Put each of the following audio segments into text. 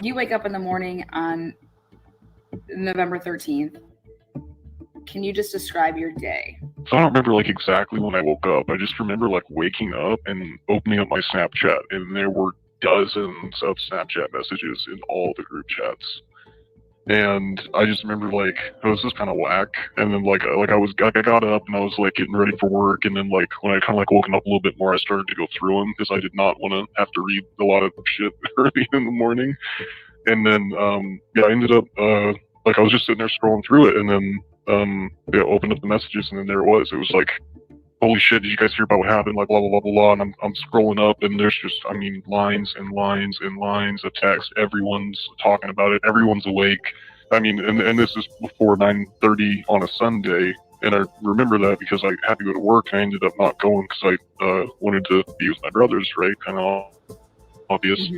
You wake up in the morning on November 13th. Can you just describe your day? So I don't remember like exactly when I woke up. I just remember like waking up and opening up my Snapchat, and there were dozens of Snapchat messages in all the group chats. And I just remember like, oh, this is kind of whack. And then like I got up and I was like getting ready for work, and then like when I kind of like woken up a little bit more, I started to go through them because I did not want to have to read a lot of shit early in the morning. And then yeah, I ended up like I was just sitting there scrolling through it, and then yeah, opened up the messages, and then there it was. It was like, holy shit, did you guys hear about what happened? Like, blah, blah, blah, blah, blah. And I'm scrolling up, and there's just, I mean, lines and lines and lines of text. Everyone's talking about it. Everyone's awake. I mean, and this is before 9:30 on a Sunday. And I remember that because I had to go to work, and I ended up not going because I wanted to be with my brothers, right? Kind of obvious.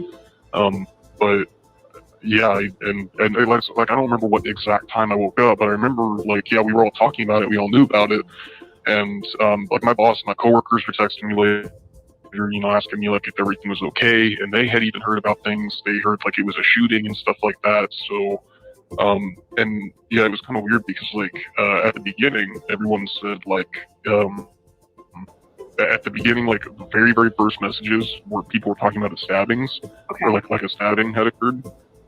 But yeah, and it was, like, I don't remember what exact time I woke up, but I remember, like, yeah, we were all talking about it. We all knew about it. And like my boss, my coworkers were texting me later, you know, asking me like if everything was okay, and they had even heard about things. They heard like it was a shooting and stuff like that. So, and yeah, it was kind of weird because like at the beginning, everyone said like at the beginning, like the very first messages where people were talking about the stabbings, or like a stabbing had occurred.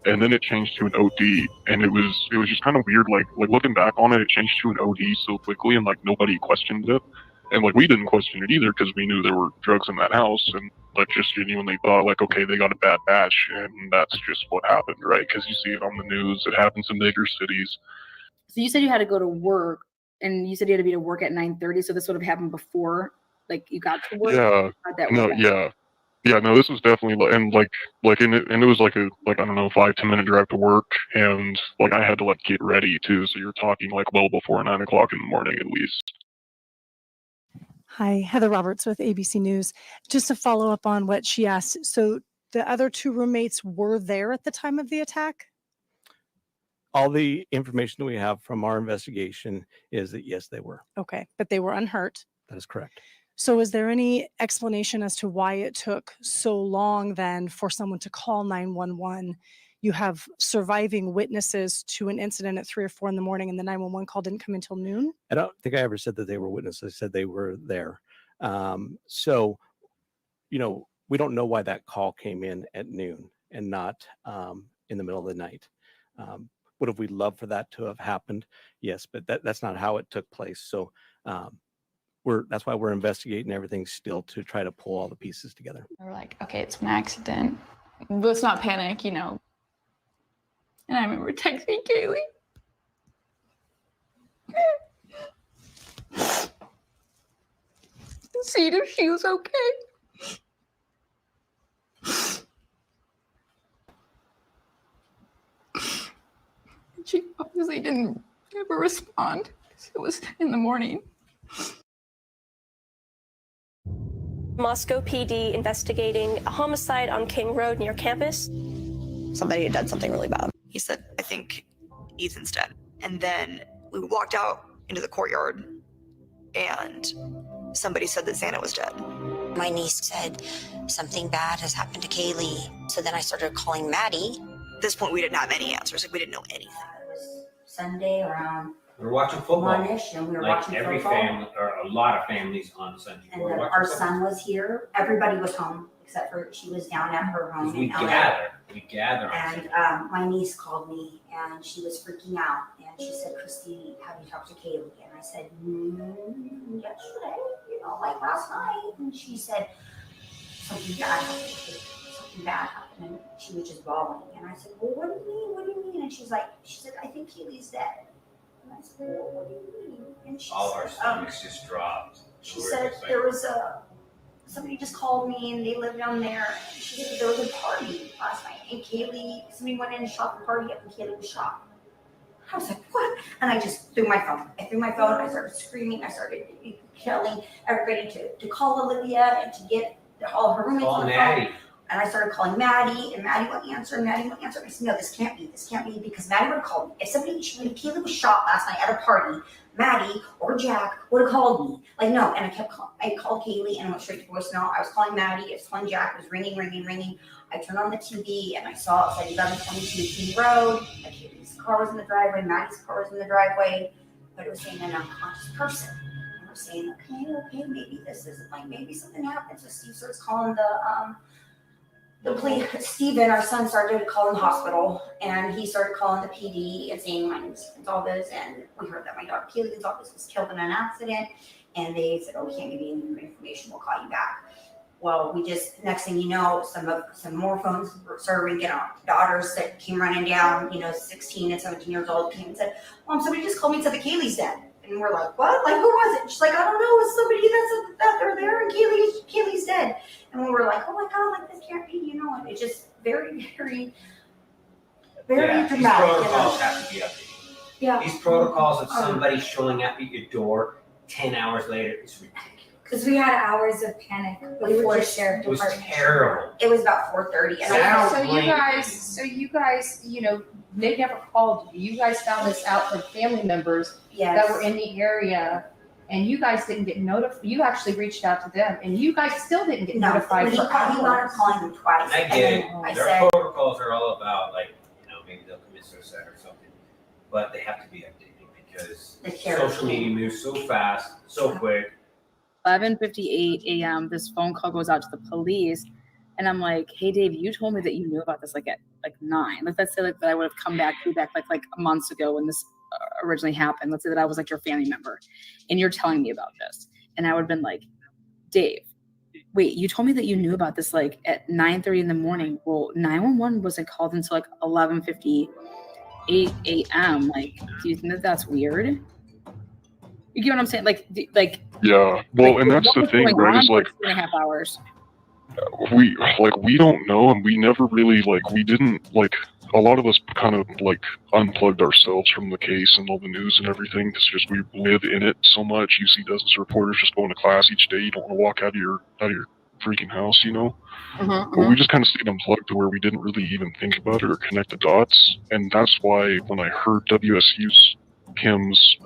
And then it changed to an OD, and it was just kind of weird. Like looking back on it, it changed to an OD so quickly, and like nobody questioned it, and like we didn't question it either because we knew there were drugs in that house, and like just genuinely thought like, okay, they got a bad batch, and that's just what happened, right? Because you see it on the news. It happens in bigger cities. So you said you had to go to work, and you said you had to be to work at 9:30. So this would have happened before, like you got to work. Yeah. No. Yeah. Yeah, no, this was definitely and it was like I don't know, 5-10 minute drive to work, and like I had to like get ready too. So you're talking like well before 9 o'clock in the morning at least. Hi, Heather Roberts with ABC News. Just to follow up on what she asked, so the other two roommates were there at the time of the attack? All the information we have from our investigation is that yes, they were. Okay, but they were unhurt. That is correct. So is there any explanation as to why it took so long then for someone to call 911? You have surviving witnesses to an incident at 3 or 4 in the morning, and the 911 call didn't come until noon? I don't think I ever said that they were witnesses. I said they were there. So, you know, we don't know why that call came in at noon and not in the middle of the night. Would have we loved for that to have happened? Yes, but that's not how it took place. So, that's why we're investigating everything still to try to pull all the pieces together. We're like, okay, it's an accident. Let's not panic, you know. And I remember texting Kaylee. See if she was okay. She obviously didn't ever respond because it was in the morning. Moscow PD investigating a homicide on King Road near campus. Somebody had done something really bad. He said, I think Ethan's dead. And then we walked out into the courtyard and somebody said that Santa was dead. My niece said something bad has happened to Kaylee. So then I started calling Maddie. At this point, we didn't have any answers. Like, we didn't know anything. It was Sunday around we were watching football. 1-ish, and we were like watching every football. Family, or a lot of families on Sunday. And then our son was here. Everybody was home except for she was down at her home. We gather. And my niece called me, and she was freaking out. And she said, "Christy, have you talked to Kaylee?" And I said, "Yesterday, you know, like last night." And she said, "Something bad happened. Something bad happened." And she was just bawling. And I said, "Well, what do you mean? What do you mean?" And she said, "I think Kaylee's dead." And I said, "Well, what do you mean?" And she all said, our stomachs just dropped. She said there was somebody just called me, and they live down there. And she said there was a party last night, and somebody went in and shot the party up, and Kaylee was shot. I was like, "What?" And I just threw my phone. I started screaming. I started telling everybody to call Olivia and to get all her roommates on the phone. And I started calling Maddie, and Maddie wouldn't answer, and Maddie wouldn't answer. And I said, "No, this can't be, because Maddie would have called me. If Kaylee was shot last night at a party, Maddie or Jack would have called me." Like, no. And I called Kaylee, and I went straight to voicemail. I was calling Maddie, I was calling Jack, it was ringing. I turned on the TV and I saw it said 1122 King Road. Like Kaylee's car was in the driveway, Maddie's car was in the driveway, but it was saying an unconscious person. And we're saying, okay, maybe this isn't like maybe something happened. So Steve starts calling the police. Steven, our son, started calling the hospital, and he started calling the PD and saying my name's Gonzalez, and we heard that my daughter Kaylee Gonzalez was killed in an accident, and they said, oh, we can't give you any more information, we'll call you back. Well, we just, next thing you know, some more phones started ringing. Our daughters that came running down, 16 and 17 years old, came and said, Mom, somebody just called me and said that Kaylee's dead. And we're like, what? Like, who was it? She's like, I don't know. It's somebody that they're there and Kaylee's dead. And we were like, oh my God, like this can't be, and it's just very, very, very dramatic. These protocols have to be updated. Yeah. These protocols of somebody showing up at your door 10 hours later is ridiculous. Because we had hours of panic before sheriff It was department. terrible. It was about 4:30. And So you guys, they never called you. You guys found this out from family members yes. that were in the area, and you guys didn't get notified. You actually reached out to them, and you guys still didn't get notified. He wound up calling them twice. I get it. I Their said, protocols are all about, maybe they'll commit suicide or something. But they have to be updated because social media moves so fast, so quick. 11:58 a.m. This phone call goes out to the police, and I'm like, "Hey, Dave, you told me that you knew about this at 9. Let's say that I would have come back like months ago when this originally happened. Let's say that I was like your family member, and you're telling me about this, and I would have been like, Dave, wait, you told me that you knew about this at 9:30 in the morning. Well, 911 wasn't called until 11:58 a.m. Do you think that that's weird? You get what I'm saying? Yeah. Well, and that's the thing, right? Is 2.5 hours. We don't know, and we never really we didn't a lot of us kind of unplugged ourselves from the case and all the news and everything. It's just we live in it so much. You see dozens of reporters just going to class each day. You don't want to walk out of your freaking house, But we just kind of stayed unplugged to where we didn't really even think about it or connect the dots. And that's why when I heard WSU's Kim's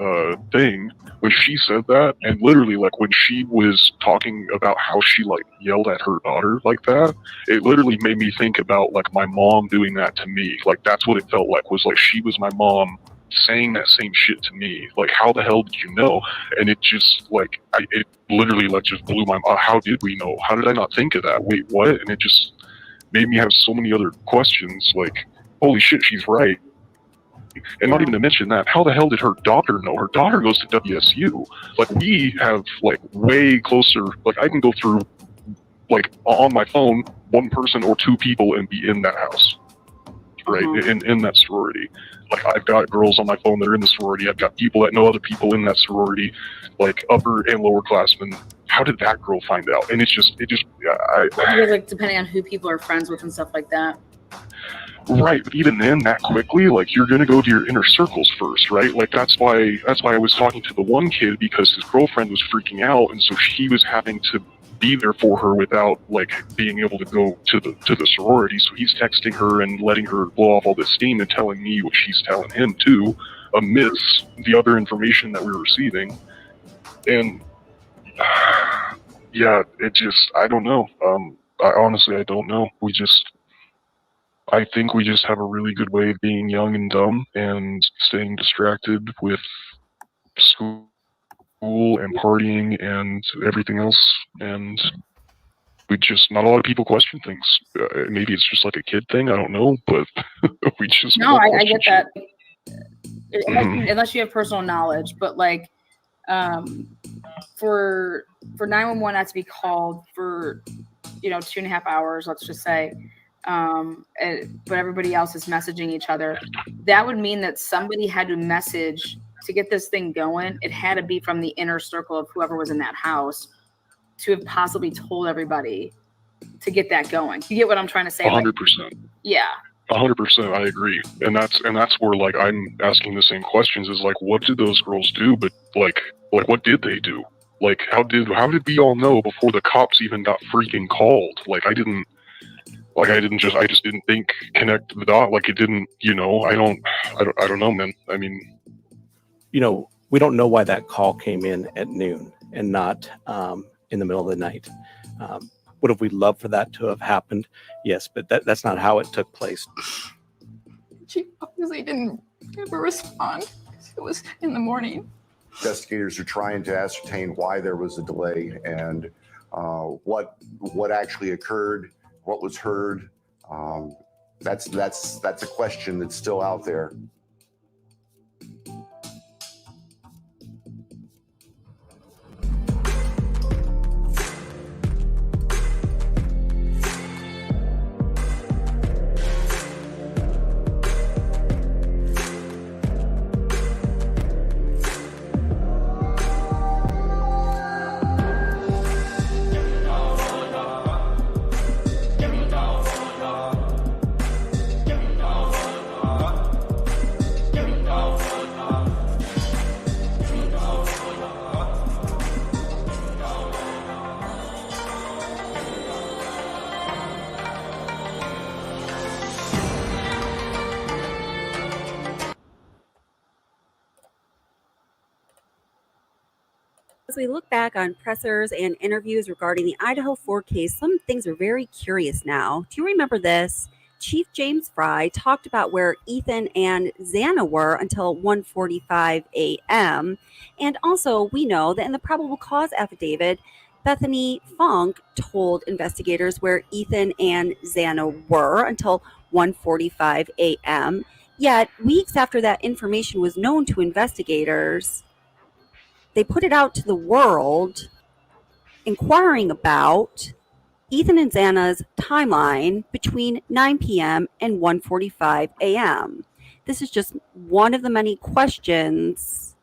thing, when she said that, and literally when she was talking about how she yelled at her daughter like that, it literally made me think about my mom doing that to me. That's what it felt like, was she was my mom saying that same shit to me. How the hell did you know? And it just it literally just blew my mind. How did we know? How did I not think of that? Wait, what? And it just made me have so many other questions, holy shit, she's right. And not even to mention that, how the hell did her daughter know? Her daughter goes to WSU. We have way closer. I can go through on my phone, one person or two people and be in that house, right? In that sorority. I've got girls on my phone that are in the sorority. I've got people that know other people in that sorority, upper and lower classmen. How did that girl find out? And depending on who people are friends with and stuff like that. Right, but even then, that quickly, you're gonna go to your inner circles first, right? That's why I was talking to the one kid, because his girlfriend was freaking out, and so he was having to be there for her without being able to go to the sorority. So he's texting her and letting her blow off all this steam and telling me what she's telling him too, amidst the other information that we were receiving. And yeah, I don't know. I don't know. I think we just have a really good way of being young and dumb and staying distracted with school and partying and everything else. And not a lot of people question things. Maybe it's just a kid thing. I don't know, but we just. No, I get that. Unless you have personal knowledge, but for 911 not to be called for 2.5 hours, let's just say. But everybody else is messaging each other. That would mean that somebody had to message to get this thing going. It had to be from the inner circle of whoever was in that house to have possibly told everybody to get that going. You get what I'm trying to say? 100%. Yeah. 100%. I agree. And that's where I'm asking the same questions is what did those girls do? But what did they do? How did we all know before the cops even got freaking called? I just didn't connect the dot. It didn't, I don't know, man. I mean, we don't know why that call came in at noon and not in the middle of the night. Would have we loved for that to have happened? Yes, but that's not how it took place. She obviously didn't ever respond because it was in the morning. Investigators are trying to ascertain why there was a delay and what actually occurred, what was heard. That's a question that's still out there. As we look back on pressers and interviews regarding the IDAHO4 case, some things are very curious now. Do you remember this? Chief James Fry talked about where Ethan and Xana were until 1:45 a.m. And also, we know that in the probable cause affidavit, Bethany Funk told investigators where Ethan and Xana were until 1:45 a.m. Yet, weeks after that information was known to investigators, they put it out to the world, inquiring about Ethan and Xana's timeline between 9 p.m. and 1:45 a.m. This is just one of the many questions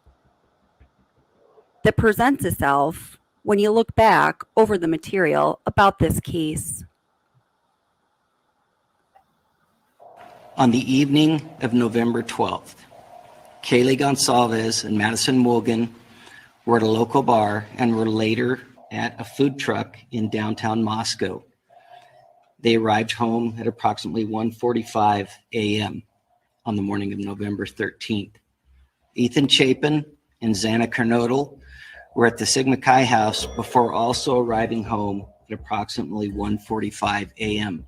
that presents itself when you look back over the material about this case. On the evening of November 12th, Kaylee Gonsalves and Madison Morgan were at a local bar and were later at a food truck in downtown Moscow. They arrived home at approximately 1:45 a.m. on the morning of November 13th. Ethan Chapin and Xana Kernodle were at the Sigma Chi house before also arriving home at approximately 1:45 a.m.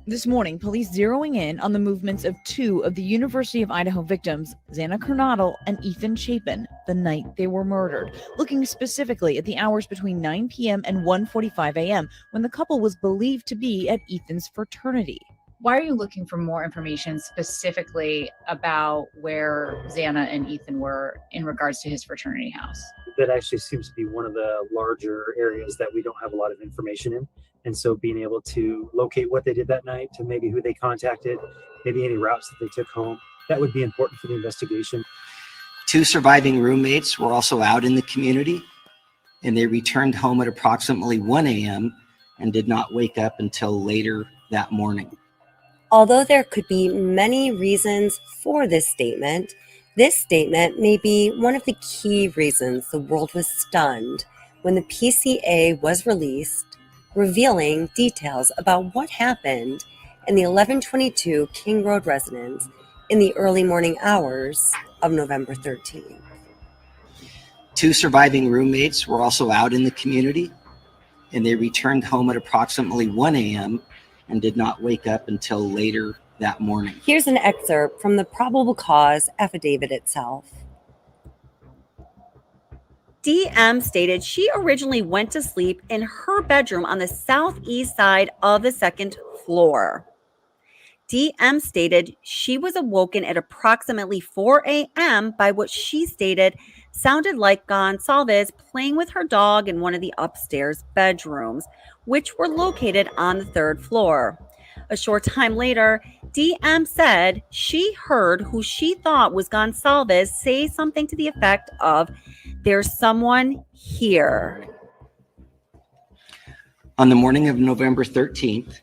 This morning, police zeroing in on the movements of two of the University of Idaho victims, Xana Kernodle and Ethan Chapin, the night they were murdered, looking specifically at the hours between 9 p.m. and 1:45 a.m. when the couple was believed to be at Ethan's fraternity. Why are you looking for more information specifically about where Xana and Ethan were in regards to his fraternity house? That actually seems to be one of the larger areas that we don't have a lot of information in. And so being able to locate what they did that night, to maybe who they contacted, maybe any routes that they took home, that would be important for the investigation. Two surviving roommates were also out in the community, and they returned home at approximately 1 a.m. and did not wake up until later that morning. Although there could be many reasons for this statement may be one of the key reasons the world was stunned when the PCA was released, revealing details about what happened in the 1122 King Road residence in the early morning hours of November 13th. Two surviving roommates were also out in the community, and they returned home at approximately 1 a.m. and did not wake up until later that morning. Here's an excerpt from the probable cause affidavit itself. DM stated she originally went to sleep in her bedroom on the southeast side of the second floor. DM stated she was awoken at approximately 4 a.m. by what she stated sounded like Gonsalves playing with her dog in one of the upstairs bedrooms, which were located on the third floor. A short time later, DM said she heard who she thought was Gonsalves say something to the effect of, "There's someone here." On the morning of November 13th,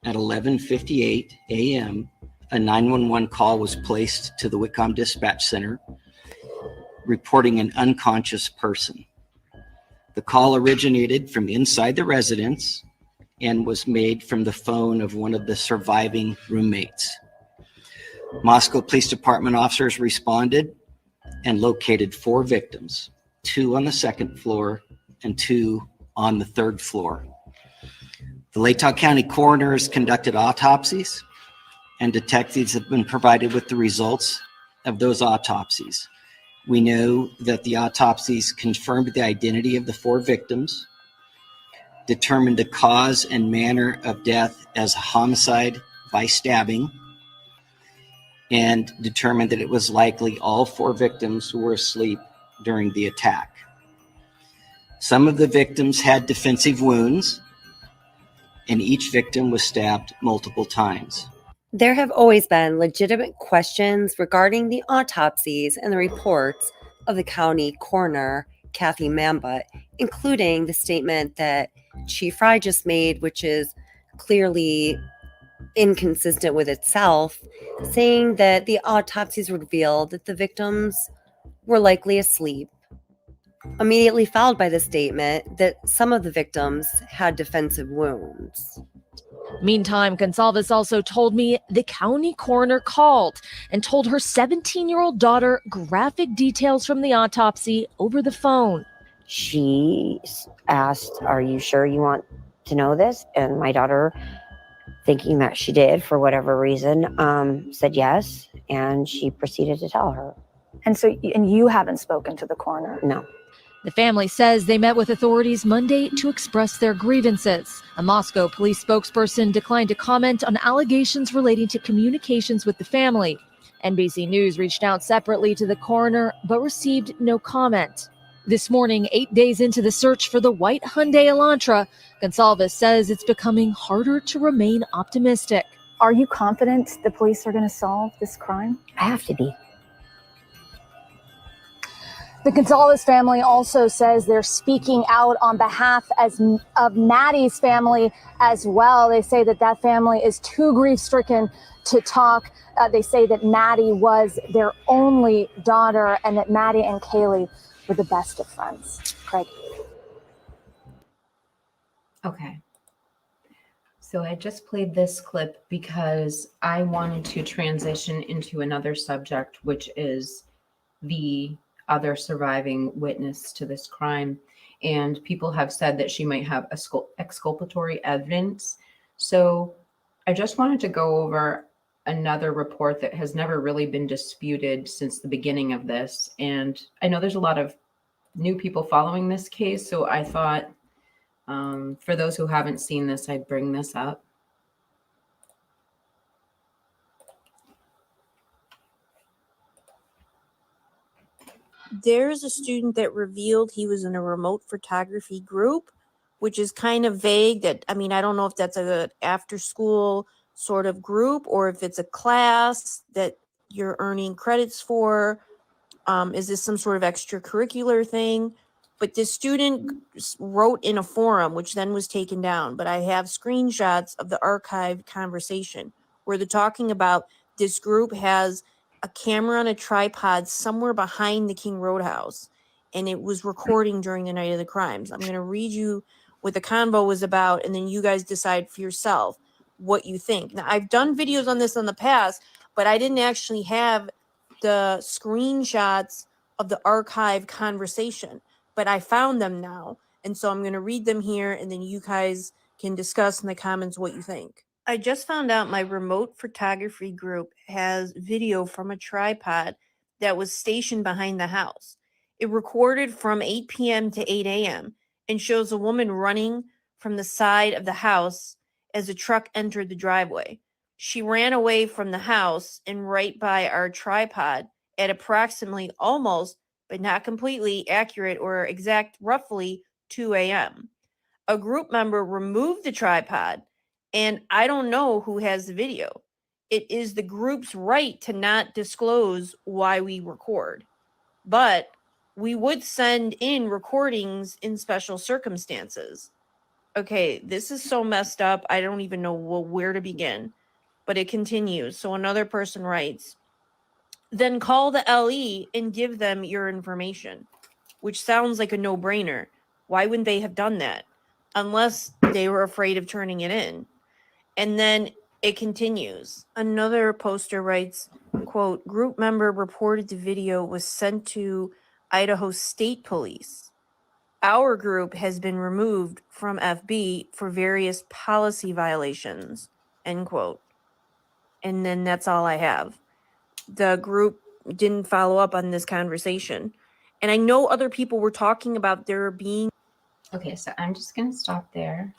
at 11:58 a.m., a 911 call was placed to the Whitcomb Dispatch Center reporting an unconscious person. The call originated from inside the residence and was made from the phone of one of the surviving roommates. Moscow Police Department officers responded and located 4 victims, 2 on the 2nd floor and 2 on the 3rd floor. The Latah County coroners conducted autopsies, and detectives have been provided with the results of those autopsies. We know that the autopsies confirmed the identity of the 4 victims, determined the cause and manner of death as a homicide by stabbing, and determined that it was likely all 4 victims who were asleep during the attack. Some of the victims had defensive wounds, and each victim was stabbed multiple times. There have always been legitimate questions regarding the autopsies and the reports of the county coroner, Kathy Mambut, including the statement that Chief Fry just made, which is clearly inconsistent with itself, saying that the autopsies revealed that the victims were likely asleep, immediately followed by the statement that some of the victims had defensive wounds. Meantime, Gonsalves also told me the county coroner called and told her 17-year-old daughter graphic details from the autopsy over the phone. She asked, "Are you sure you want to know this?" And my daughter, thinking that she did for whatever reason, said yes, and she proceeded to tell her. And you haven't spoken to the coroner? No. The family says they met with authorities Monday to express their grievances. A Moscow police spokesperson declined to comment on allegations relating to communications with the family. NBC News reached out separately to the coroner, but received no comment. This morning, 8 days into the search for the white Hyundai Elantra, Gonsalves says it's becoming harder to remain optimistic. Are you confident the police are going to solve this crime? I have to be. The Gonsalves family also says they're speaking out on behalf of Maddie's family as well. They say that family is too grief-stricken to talk. They say that Maddie was their only daughter and that Maddie and Kaylee were the best of friends. Craig. Okay. So I just played this clip because I wanted to transition into another subject, which is the other surviving witness to this crime. And people have said that she might have exculpatory evidence. So I just wanted to go over another report that has never really been disputed since the beginning of this. And I know there's a lot of new people following this case. So I thought for those who haven't seen this, I'd bring this up. There's a student that revealed he was in a remote photography group, which is kind of vague. That, I mean, I don't know if that's a after school sort of group or if it's a class that you're earning credits for. Is this some sort of extracurricular thing? But this student wrote in a forum, which then was taken down. But I have screenshots of the archived conversation where they're talking about this group has a camera on a tripod somewhere behind the King Roadhouse, and it was recording during the night of the crimes. I'm going to read you what the convo was about, and then you guys decide for yourself what you think. Now, I've done videos on this in the past, but I didn't actually have the screenshots of the archive conversation, but I found them now. And so I'm going to read them here, and then you guys can discuss in the comments what you think. I just found out my remote photography group has video from a tripod that was stationed behind the house. It recorded from 8 p.m. to 8 a.m. and shows a woman running from the side of the house as a truck entered the driveway. She ran away from the house and right by our tripod at approximately almost, but not completely accurate or exact, roughly 2 a.m. A group member removed the tripod, and I don't know who has the video. It is the group's right to not disclose why we record, but we would send in recordings in special circumstances. Okay, this is so messed up. I don't even know where to begin, but it continues. So another person writes, then call the LE and give them your information, which sounds like a no-brainer. Why wouldn't they have done that? Unless they were afraid of turning it in. And then it continues. Another poster writes, quote, group member reported the video was sent to Idaho State Police. Our group has been removed from FB for various policy violations, end quote. And then that's all I have. The group didn't follow up on this conversation. And I know other people were talking about there being. Okay, so I'm just going to stop there.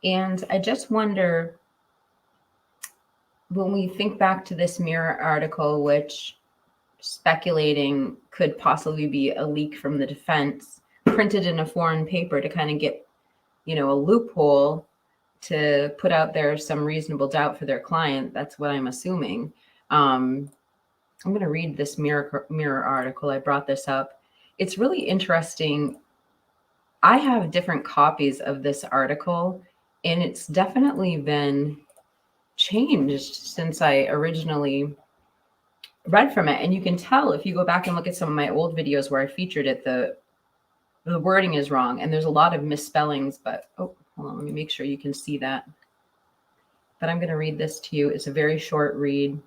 And I just wonder, when we think back to this Mirror article, which speculating could possibly be a leak from the defense, printed in a foreign paper to kind of get, a loophole to put out there some reasonable doubt for their client. That's what I'm assuming. I'm going to read this Mirror article. I brought this up. It's really interesting. I have different copies of this article, and it's definitely been changed since I originally read from it. And you can tell if you go back and look at some of my old videos where I featured it, the wording is wrong, and there's a lot of misspellings. But hold on, let me make sure you can see that. But I'm going to read this to you. It's a very short read,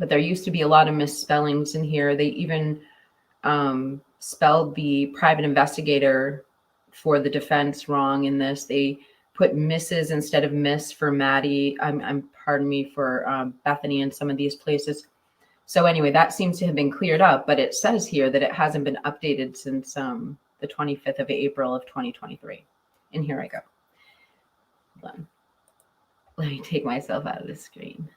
but there used to be a lot of misspellings in here. They even spelled the private investigator for the defense wrong in this. They put Mrs. instead of Miss for Maddie. Pardon me, for Bethany in some of these places. So anyway, that seems to have been cleared up, but it says here that it hasn't been updated since the 25th of April of 2023. And here I go. Hold on. Let me take myself out of the screen.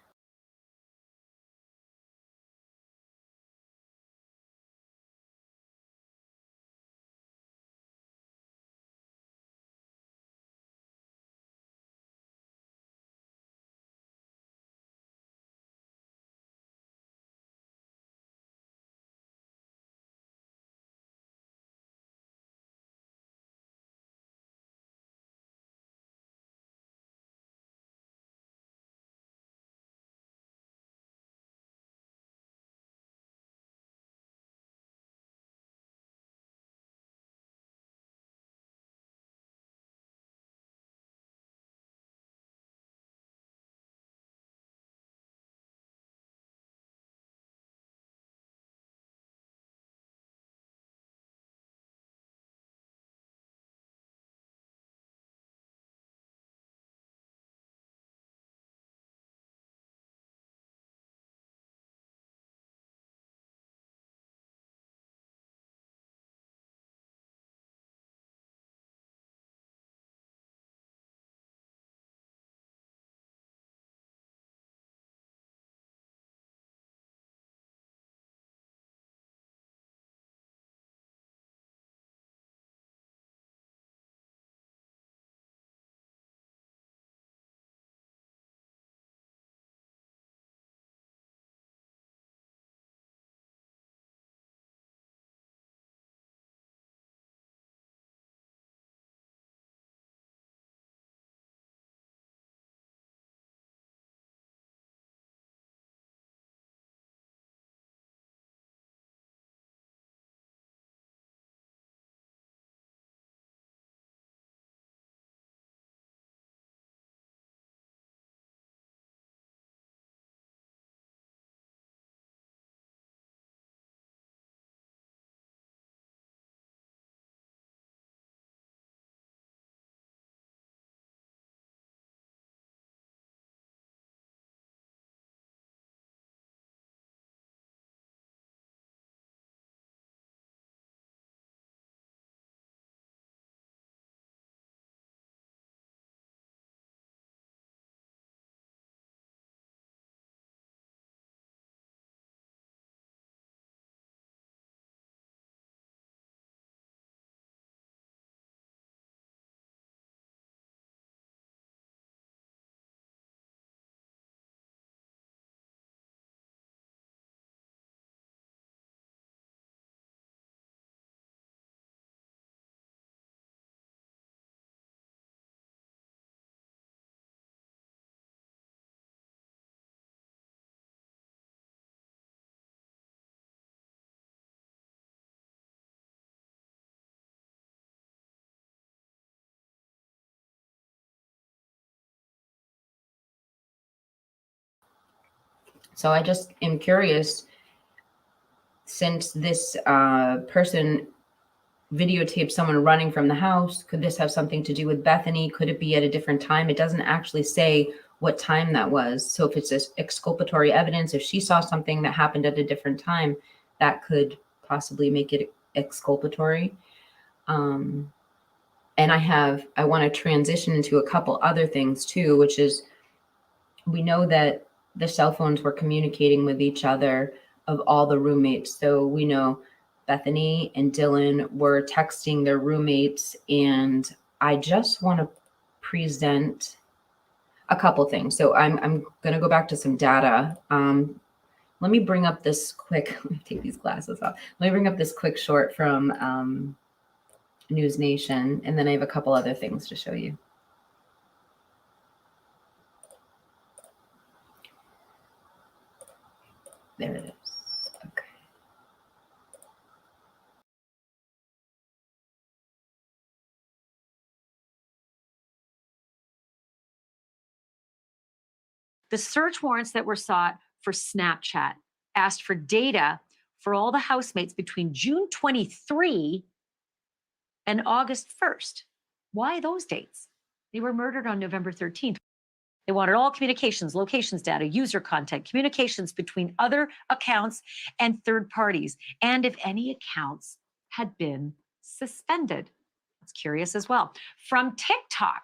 So I just am curious, since this person videotaped someone running from the house, could this have something to do with Bethany? Could it be at a different time? It doesn't actually say what time that was. So if it's this exculpatory evidence, if she saw something that happened at a different time, that could possibly make it exculpatory. And I want to transition into a couple other things too, which is, we know that the cell phones were communicating with each other of all the roommates. So we know Bethany and Dylan were texting their roommates, and I just want to present a couple things. So I'm going to go back to some data. Let me bring up this quick, let me take these glasses off. Let me bring up this quick short from News Nation, and then I have a couple other things to show you. There it is. Okay. The search warrants that were sought for Snapchat asked for data for all the housemates between June 23 and August 1st. Why those dates? They were murdered on November 13th. They wanted all communications, locations data, user content, communications between other accounts and third parties, and if any accounts had been suspended. That's curious as well. From TikTok,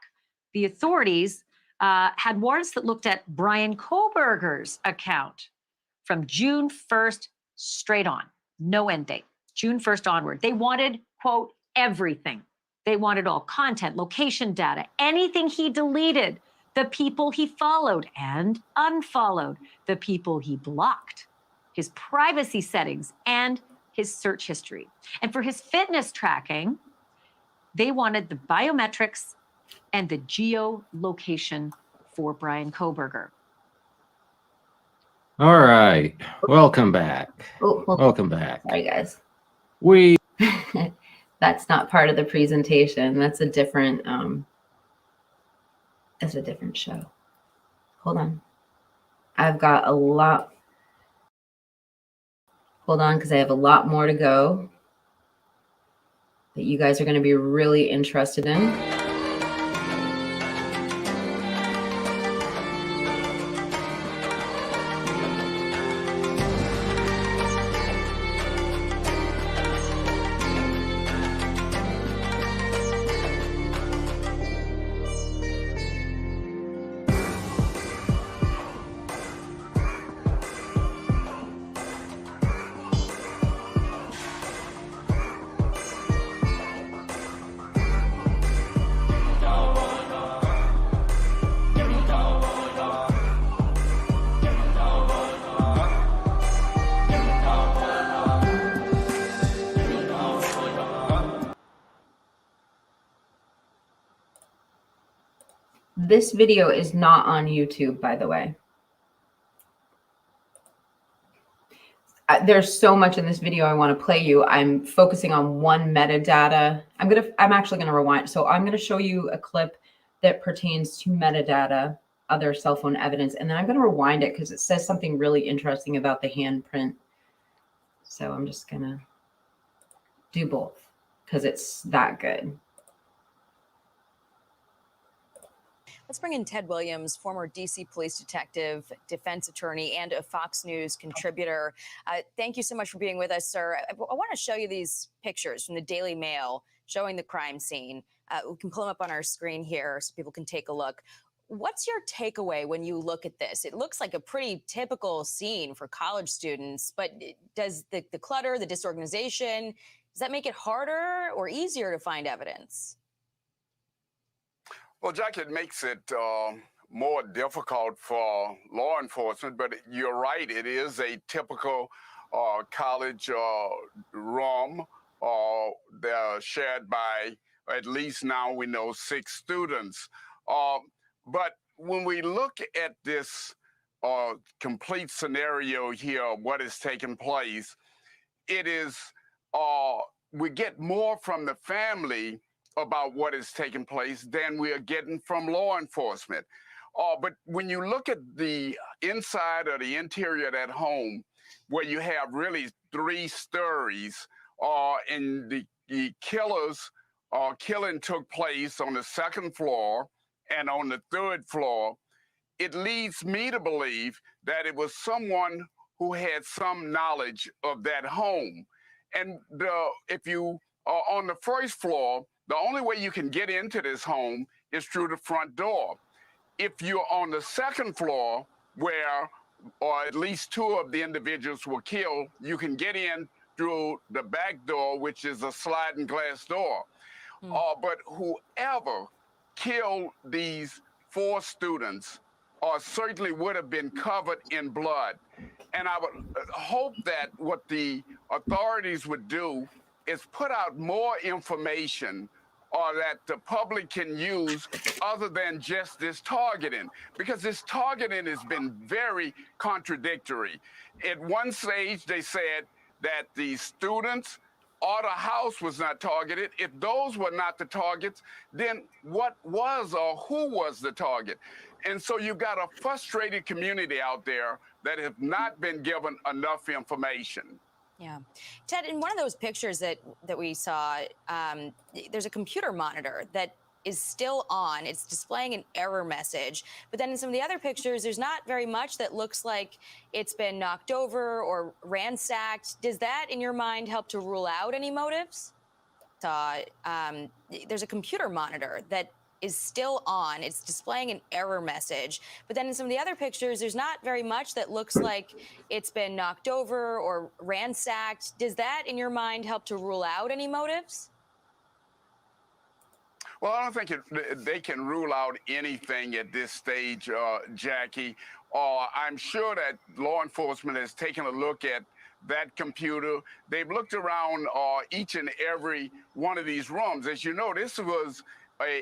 the authorities had warrants that looked at Bryan Kohberger's account from June 1st straight on, no end date, June 1st onward. They wanted, quote, everything. They wanted all content, location data, anything he deleted, the people he followed and unfollowed, the people he blocked, his privacy settings, and his search history. And for his fitness tracking, they wanted the biometrics and the geolocation for Bryan Kohberger. All right. Welcome back. Welcome back. Sorry, guys. We That's not part of the presentation. That's a different show. Hold on. I've got a lot. Hold on, because I have a lot more to go that you guys are going to be really interested in. This video is not on YouTube, by the way. There's so much in this video I want to play you. I'm focusing on one metadata. I'm actually gonna rewind. So I'm gonna show you a clip that pertains to metadata, other cell phone evidence, and then I'm gonna rewind it because it says something really interesting about the handprint. So I'm just gonna do both because it's that good. Let's bring in Ted Williams, former DC police detective, defense attorney, and a Fox News contributor. Thank you so much for being with us, sir. I want to show you these pictures from the Daily Mail showing the crime scene. We can pull them up on our screen here so people can take a look. What's your takeaway when you look at this? It looks like a pretty typical scene for college students, but does the clutter, the disorganization, does that make it harder or easier to find evidence? Well, Jack, it makes it more difficult for law enforcement, but you're right. It is a typical college room. They're shared by, at least now we know, 6 students. But when we look at this complete scenario here of what is taking place, it is, we get more from the family about what is taking place than we are getting from law enforcement. But when you look at the inside or the interior of that home, where you have really 3 stories, and the killer's killing took place on the 2nd floor and on the 3rd floor, it leads me to believe that it was someone who had some knowledge of that home. And if you are on the 1st floor, the only way you can get into this home is through the front door. If you're on the 2nd floor, where or at least 2 of the individuals were killed, you can get in through the back door, which is a sliding glass door. But whoever killed these 4 students certainly would have been covered in blood. And I would hope that what the authorities would do is put out more information that the public can use other than just this targeting, because this targeting has been very contradictory. At one stage, they said that the students or the house was not targeted. If those were not the targets, then what was or who was the target? And so you've got a frustrated community out there that have not been given enough information. Yeah. Ted, in one of those pictures that we saw, there's a computer monitor that is still on. It's displaying an error message. But then in some of the other pictures, there's not very much that looks like it's been knocked over or ransacked. Does that, in your mind, help to rule out any motives? There's a computer monitor that is still on. It's displaying an error message. But then in some of the other pictures, there's not very much that looks like it's been knocked over or ransacked. Does that, in your mind, help to rule out any motives? Well, I don't think they can rule out anything at this stage, Jackie. I'm sure that law enforcement has taken a look at that computer. They've looked around each and every one of these rooms. As you know, this was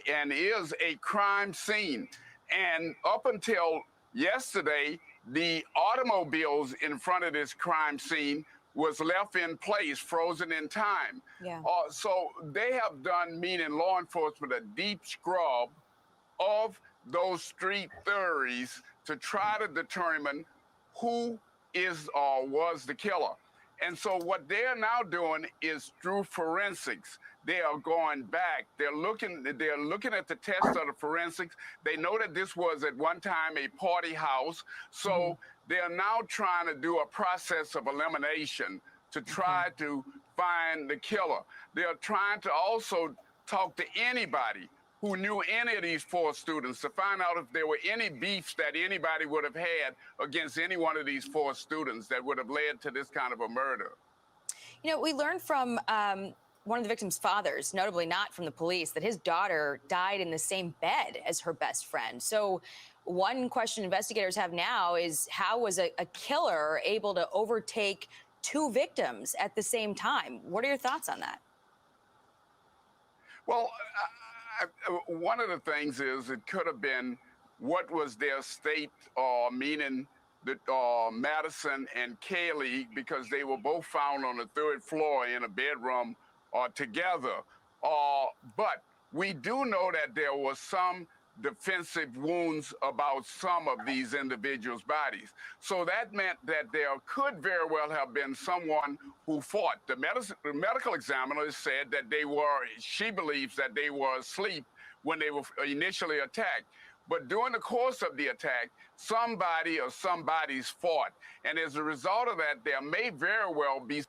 and is a crime scene. And up until yesterday, the automobiles in front of this crime scene was left in place, frozen in time. Yeah. So they have done, meaning law enforcement, a deep scrub of those street theories to try to determine who is or was the killer. And so what they're now doing is through forensics. They are going back. They're looking at the test of the forensics. They know that this was at one time a party house. So they're now trying to do a process of elimination to try to find the killer. They're trying to also talk to anybody who knew any of these 4 students to find out if there were any beefs that anybody would have had against any one of these 4 students that would have led to this kind of a murder. You know, we learned from one of the victim's fathers, notably not from the police, that his daughter died in the same bed as her best friend. So one question investigators have now is, how was a killer able to overtake 2 victims at the same time? What are your thoughts on that? Well, one of the things is it could have been what was their state, meaning that Madison and Kaylee, because they were both found on the 3rd floor in a bedroom together. But we do know that there was some defensive wounds about some of these individuals' bodies. So that meant that there could very well have been someone who fought. The medical examiner said that she believes that they were asleep when they were initially attacked. But during the course of the attack, somebody or somebody's fought. And as a result of that, there may very well be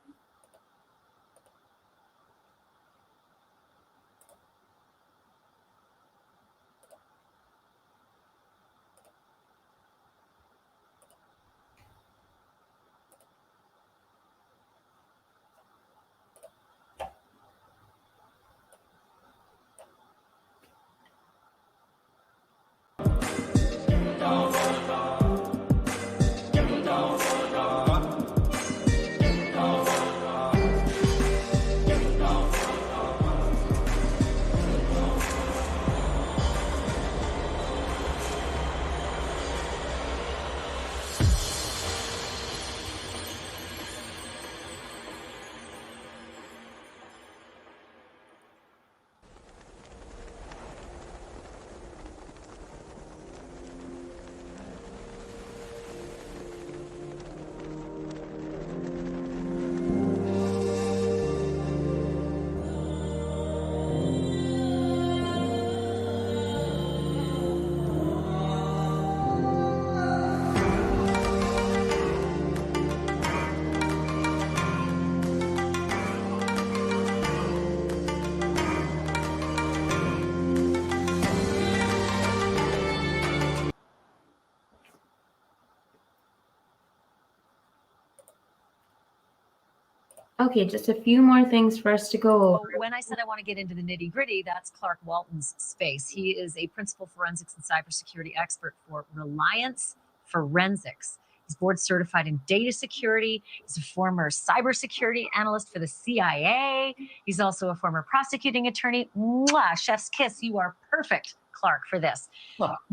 Okay, just a few more things for us to go over. When I said I want to get into the nitty gritty, that's Clark Walton's space. He is a principal forensics and cybersecurity expert for Reliance Forensics. He's board certified in data security. He's a former cybersecurity analyst for the CIA. He's also a former prosecuting attorney. Mwah, chef's kiss. You are perfect, Clark, for this.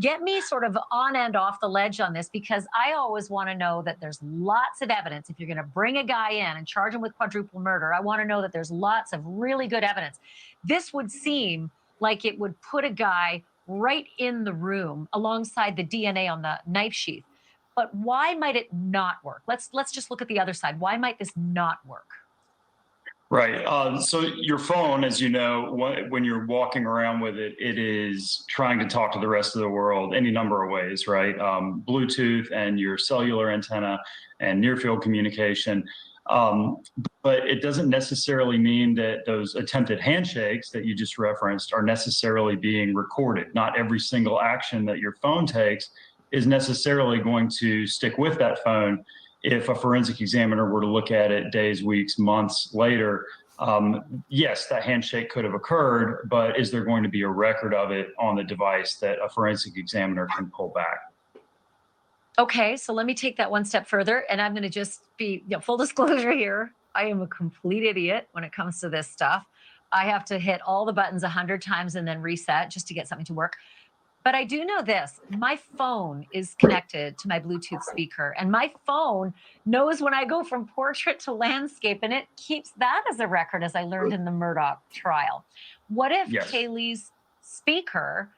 Get me sort of on and off the ledge on this, because I always want to know that there's lots of evidence. If you're going to bring a guy in and charge him with quadruple murder, I want to know that there's lots of really good evidence. This would seem like it would put a guy right in the room alongside the DNA on the knife sheath. But why might it not work? Let's just look at the other side. Why might this not work? Right. So your phone, as you know, when you're walking around with it, it is trying to talk to the rest of the world any number of ways, right? Bluetooth and your cellular antenna and near field communication. But it doesn't necessarily mean that those attempted handshakes that you just referenced are necessarily being recorded. Not every single action that your phone takes is necessarily going to stick with that phone. If a forensic examiner were to look at it days, weeks, months later, yes, that handshake could have occurred, but is there going to be a record of it on the device that a forensic examiner can pull back? Okay, so let me take that one step further, and I'm going to just be full disclosure here. I am a complete idiot when it comes to this stuff. I have to hit all the buttons 100 times and then reset just to get something to work. But I do know this, my phone is connected to my Bluetooth speaker, and my phone knows when I go from portrait to landscape, and it keeps that as a record, as I learned in the Murdoch trial. What if Kaylee's speaker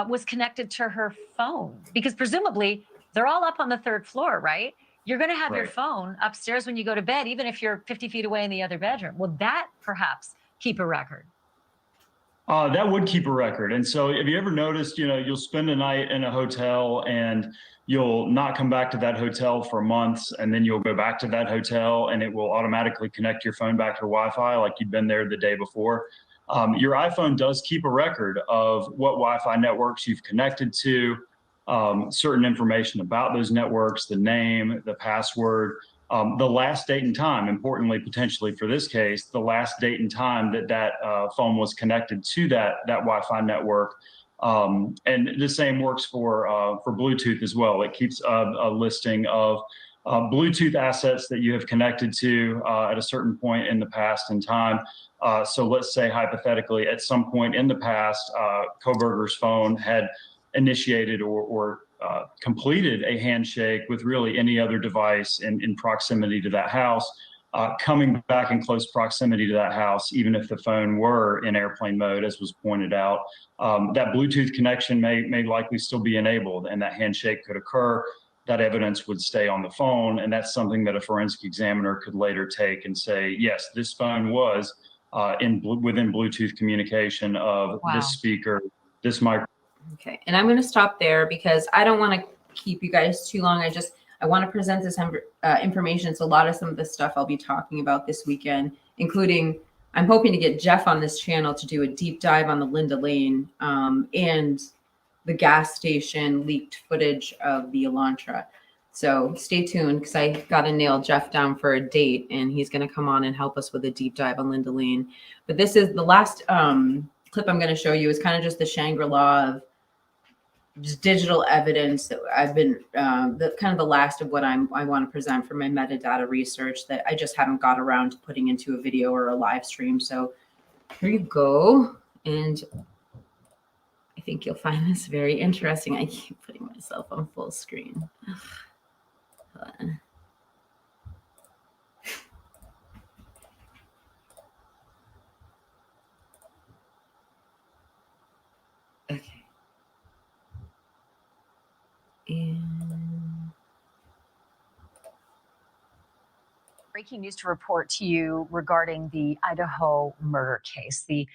was connected to her phone? Because presumably they're all up on the 3rd floor, right? You're going to have your phone upstairs when you go to bed, even if you're 50 feet away in the other bedroom. Will that perhaps keep a record? That would keep a record. And so have you ever noticed, you'll spend a night in a hotel and you'll not come back to that hotel for months, and then you'll go back to that hotel and it will automatically connect your phone back to Wi-Fi like you'd been there the day before. Your iPhone does keep a record of what Wi-Fi networks you've connected to, certain information about those networks, the name, the password, the last date and time, importantly, potentially for this case, the last date and time that phone was connected to that Wi-Fi network. And the same works for Bluetooth as well. It keeps a listing of Bluetooth assets that you have connected to at a certain point in the past in time. So let's say hypothetically, at some point in the past, Kohberger's phone had initiated or completed a handshake with really any other device in proximity to that house, coming back in close proximity to that house, even if the phone were in airplane mode, as was pointed out, that Bluetooth connection may likely still be enabled, and that handshake could occur. That evidence would stay on the phone, and that's something that a forensic examiner could later take and say, yes, this phone was within Bluetooth communication of this speaker, this microphone. Okay, and I'm going to stop there because I don't want to keep you guys too long. I want to present this information. So a lot of some of the stuff I'll be talking about this weekend, including I'm hoping to get Jeff on this channel to do a deep dive on the Linda Lane and the gas station leaked footage of the Elantra. So stay tuned because I got to nail Jeff down for a date, and he's going to come on and help us with a deep dive on Linda Lane. But this is the last clip I'm going to show you is kind of just the Shangri-La of just digital evidence that I've been the last of what I want to present for my metadata research that I just haven't got around to putting into a video or a live stream. So here you go. And I think you'll find this very interesting. I keep putting myself on full screen. Okay. Breaking news to report to you regarding the Idaho murder case. The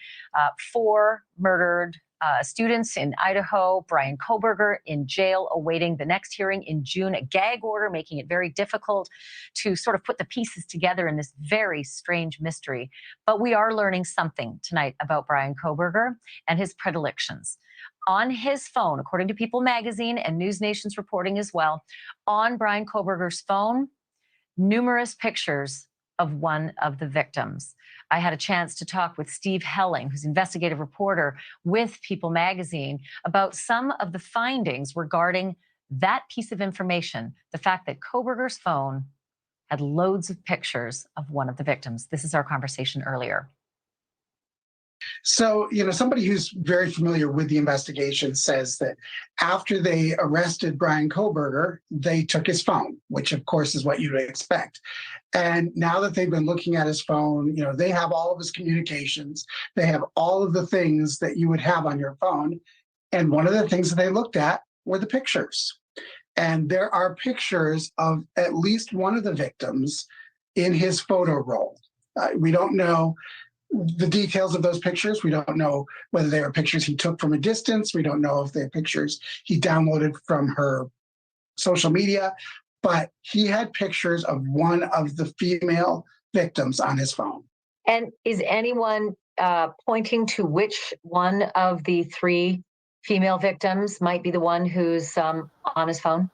4 murdered students in Idaho, Bryan Kohberger in jail awaiting the next hearing in June, a gag order, making it very difficult to sort of put the pieces together in this very strange mystery. But we are learning something tonight about Bryan Kohberger and his predilections. On his phone, according to People magazine and News Nation's reporting as well, on Bryan Kohberger's phone, numerous pictures of one of the victims. I had a chance to talk with Steve Helling, who's investigative reporter with People magazine, about some of the findings regarding that piece of information, the fact that Kohberger's phone had loads of pictures of one of the victims. This is our conversation earlier. So, somebody who's very familiar with the investigation says that after they arrested Bryan Kohberger, they took his phone, which of course is what you'd expect. And now that they've been looking at his phone, they have all of his communications. They have all of the things that you would have on your phone. And one of the things that they looked at were the pictures. And there are pictures of at least one of the victims in his photo roll. We don't know the details of those pictures. We don't know whether they are pictures he took from a distance. We don't know if they're pictures he downloaded from her social media, but he had pictures of one of the female victims on his phone. And is anyone pointing to which one of the three female victims might be the one who's on his phone?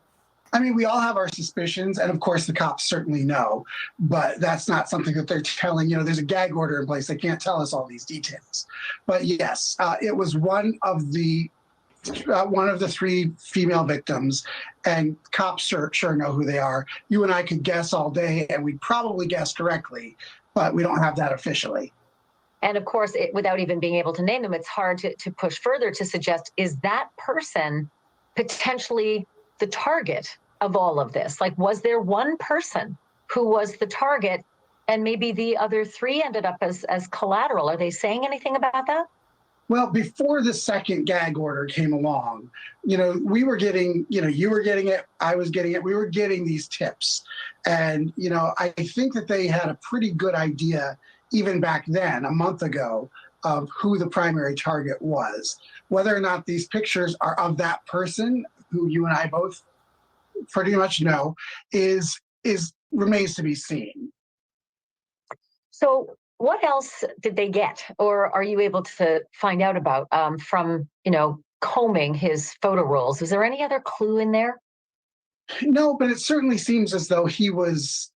I mean, we all have our suspicions, and of course the cops certainly know, but that's not something that they're telling. There's a gag order in place. They can't tell us all these details. But yes, it was one of the three female victims, and cops sure know who they are. You and I could guess all day, and we'd probably guess correctly, but we don't have that officially. And of course, without even being able to name them, it's hard to push further to suggest, is that person potentially the target of all of this? Like, was there one person who was the target and maybe the other three ended up as collateral? Are they saying anything about that? Well, before the second gag order came along, we were getting, you were getting it, I was getting it, we were getting these tips. And, I think that they had a pretty good idea, even back then, a month ago, of who the primary target was. Whether or not these pictures are of that person, who you and I both pretty much know, remains to be seen. So what else did they get, or are you able to find out about from, combing his photo rolls? Is there any other clue in there? No, but it certainly seems as though he was,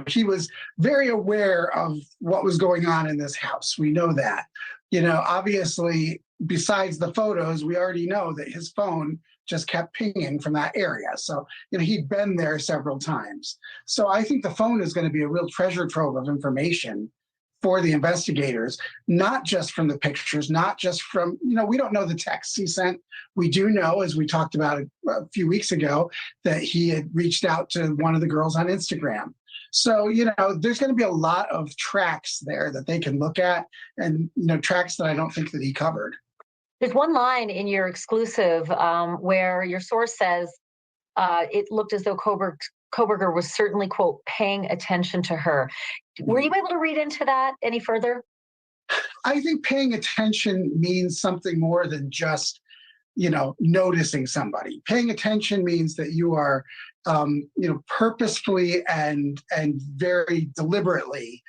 he was very aware of what was going on in this house. We know that. Obviously, besides the photos, we already know that his phone just kept pinging from that area. So, he'd been there several times. So I think the phone is going to be a real treasure trove of information for the investigators, not just from the pictures, not just from, we don't know the texts he sent. We do know, as we talked about a few weeks ago, that he had reached out to one of the girls on Instagram. So, there's going to be a lot of tracks there that they can look at, and, tracks that I don't think that he covered. There's one line in your exclusive where your source says it looked as though Kohberger was certainly, quote, paying attention to her. Were you able to read into that any further? I think paying attention means something more than just, noticing somebody. Paying attention means that you are, purposefully and very deliberately,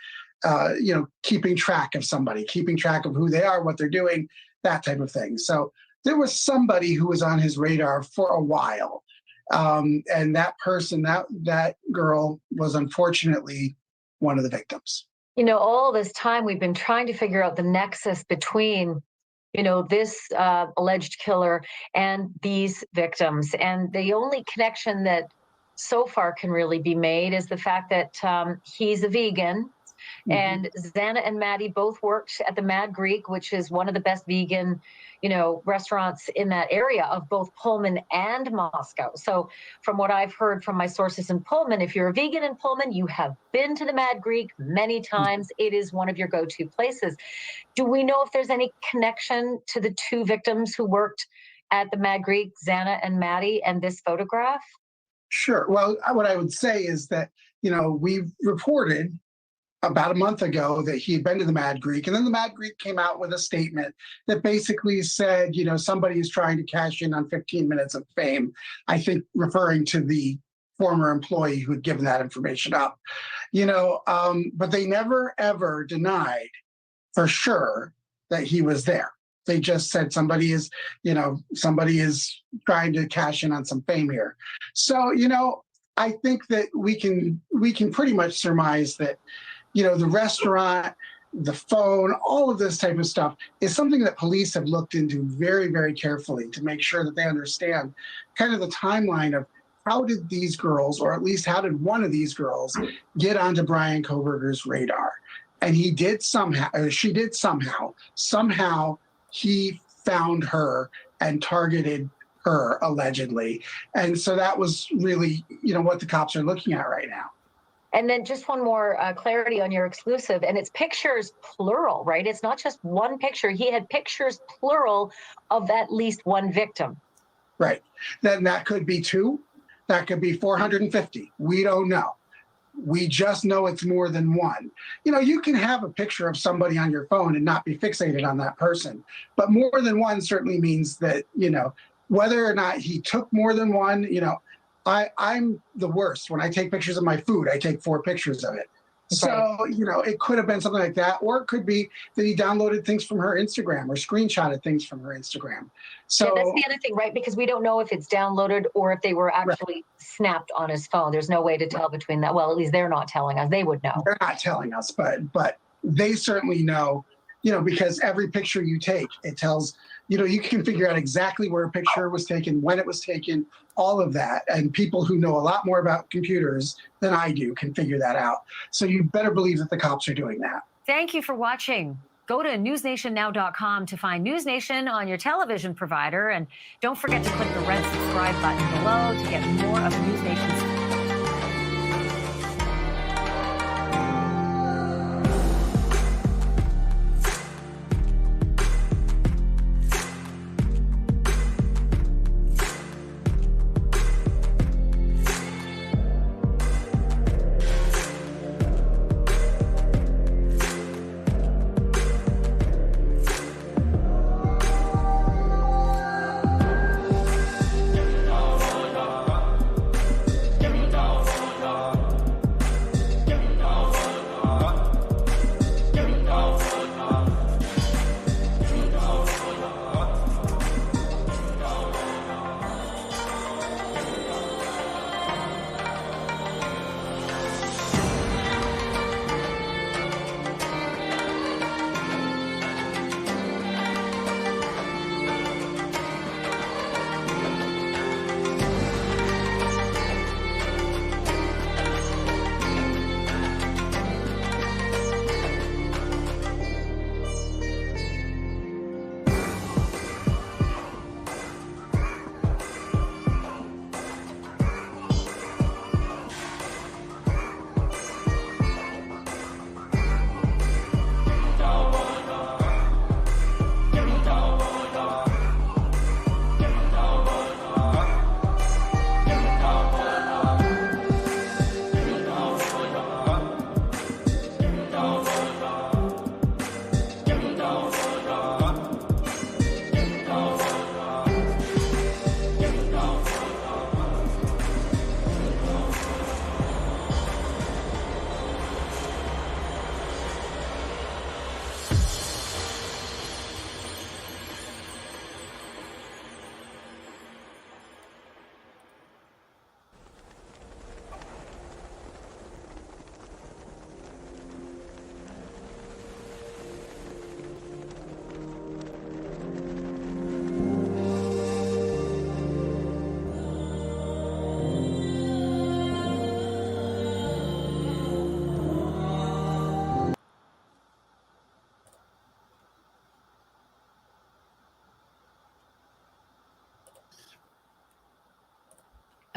keeping track of somebody, keeping track of who they are, what they're doing, that type of thing. So there was somebody who was on his radar for a while. And that person, that girl, was unfortunately one of the victims. All this time we've been trying to figure out the nexus between, this alleged killer and these victims. And the only connection that so far can really be made is the fact that he's a vegan. And Xana and Maddie both worked at the Mad Greek, which is one of the best vegan, restaurants in that area of both Pullman and Moscow. So from what I've heard from my sources in Pullman, if you're a vegan in Pullman, you have been to the Mad Greek many times. It is one of your go-to places. Do we know if there's any connection to the two victims who worked at the Mad Greek, Xana and Maddie, and this photograph? Sure. Well, what I would say is that, we've reported about a month ago that he had been to the Mad Greek, and then the Mad Greek came out with a statement that basically said, somebody is trying to cash in on 15 minutes of fame, I think referring to the former employee who had given that information up, but they never, ever denied for sure that he was there. They just said somebody is trying to cash in on some fame here. So, I think that we can pretty much surmise that, the restaurant, the phone, all of this type of stuff is something that police have looked into very, very carefully to make sure that they understand kind of the timeline of how did these girls, or at least how did one of these girls, get onto Bryan Kohberger's radar. And he did somehow, or she did somehow. Somehow he found her and targeted her, allegedly. And so that was really, what the cops are looking at right now. And then just one more clarity on your exclusive, and it's pictures plural, right? It's not just one picture. He had pictures plural of at least one victim. Right. Then that could be 2. That could be 450. We don't know. We just know it's more than one. You can have a picture of somebody on your phone and not be fixated on that person. But more than one certainly means that, whether or not he took more than one, I'm the worst. When I take pictures of my food, I take 4 pictures of it. So, it could have been something like that, or it could be that he downloaded things from her Instagram or screenshotted things from her Instagram. So yeah, that's the other thing, right? Because we don't know if it's downloaded or if they were actually snapped on his phone. There's no way to tell between that. Well, at least they're not telling us. They would know. They're not telling us, but they certainly know, because every picture you take, it tells, you can figure out exactly where a picture was taken, when it was taken, all of that. And people who know a lot more about computers than I do can figure that out. So you better believe that the cops are doing that. Thank you for watching. Go to newsnationnow.com to find News Nation on your television provider. And don't forget to click the red subscribe button below to get more of News Nation's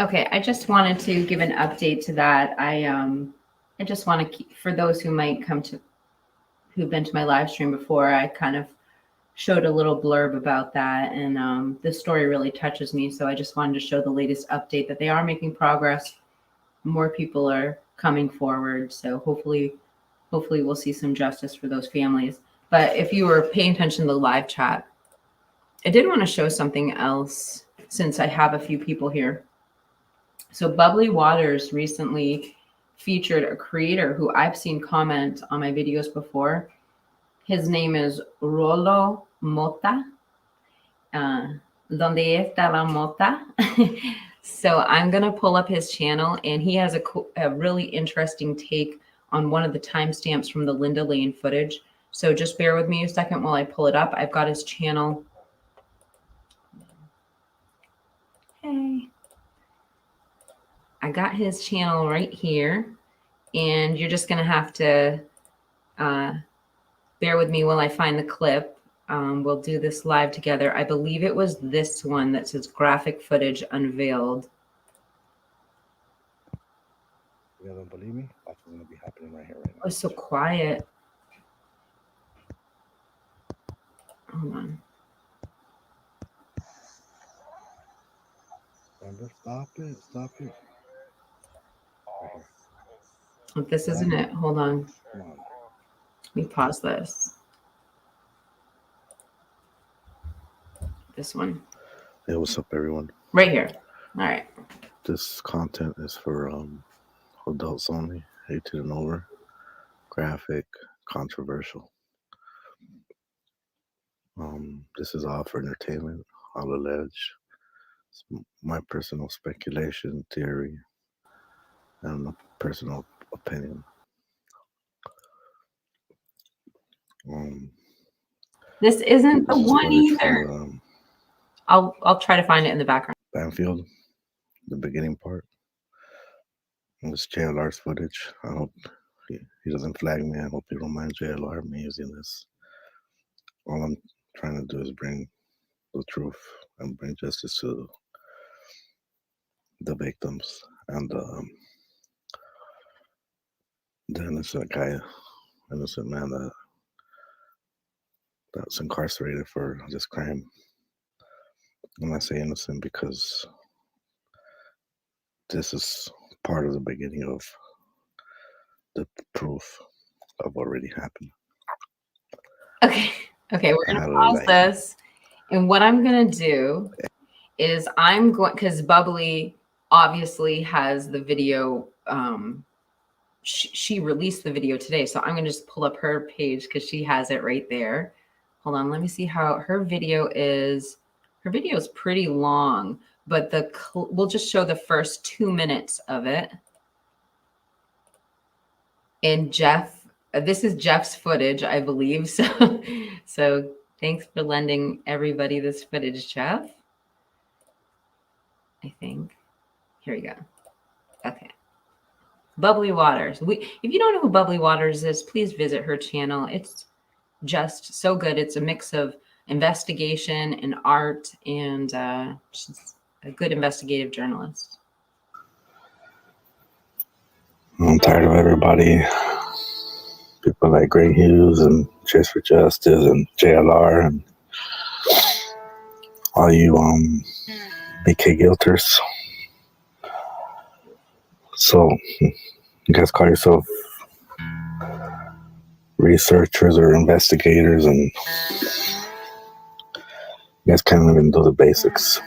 Okay, I just wanted to give an update to that. I just want to keep, for those who might who've been to my live stream before, I kind of showed a little blurb about that, and this story really touches me. So I just wanted to show the latest update that they are making progress. More people are coming forward, so hopefully we'll see some justice for those families. But if you were paying attention to the live chat, I did want to show something else since I have a few people here. So Bubbly Waters recently featured a creator who I've seen comment on my videos before. His name is Rolo Mota. Donde está la mota? So I'm going to pull up his channel, and he has a really interesting take on one of the timestamps from the Linda Lane footage. So just bear with me a second while I pull it up. I've got his channel. Hey. I got his channel right here, and you're just going to have to bear with me while I find the clip. We'll do this live together. I believe it was this one that says graphic footage unveiled. You guys don't believe me? Watch what's gonna be happening right here, right now. Oh, it's so quiet. Hold on. Remember? Stop it. Stop it. Right here. Oh, this isn't it. Hold on. Come on. Let me pause this. This one. Hey, what's up, everyone? Right here. All right. This content is for adults only, 18 and over. Graphic, controversial. This is all for entertainment. I'll allege. It's my personal speculation, theory, and a personal opinion. This isn't the This is one footage either. from, I'll try to find it in the background. Banfield, the beginning part. It was JLR's footage. I hope he doesn't flag me. I hope you don't mind JLR me using this. All I'm trying to do is bring the truth and bring justice to the victims and the innocent guy, innocent man that's incarcerated for this crime. And I say innocent because this is part of the beginning of the proof of what really happened. Okay, we're gonna pause this. And what I'm gonna do is I'm going, because Bubbly obviously has the video. She released the video today, so I'm gonna just pull up her page because she has it right there. Hold on, let me see how her video is. Her video is pretty long, but we'll just show the first 2 minutes of it. And Jeff, this is Jeff's footage, I believe. So thanks for lending everybody this footage, Jeff. I think. Here we go. Okay. Bubbly Waters. If you don't know who Bubbly Waters is, please visit her channel. It's just so good. It's a mix of investigation and art, and she's a good investigative journalist. I'm tired of everybody. People like Gray Hughes and Chase for Justice and JLR and all you BK guilters. So you guys call yourself researchers or investigators, and you guys can't even do the basics.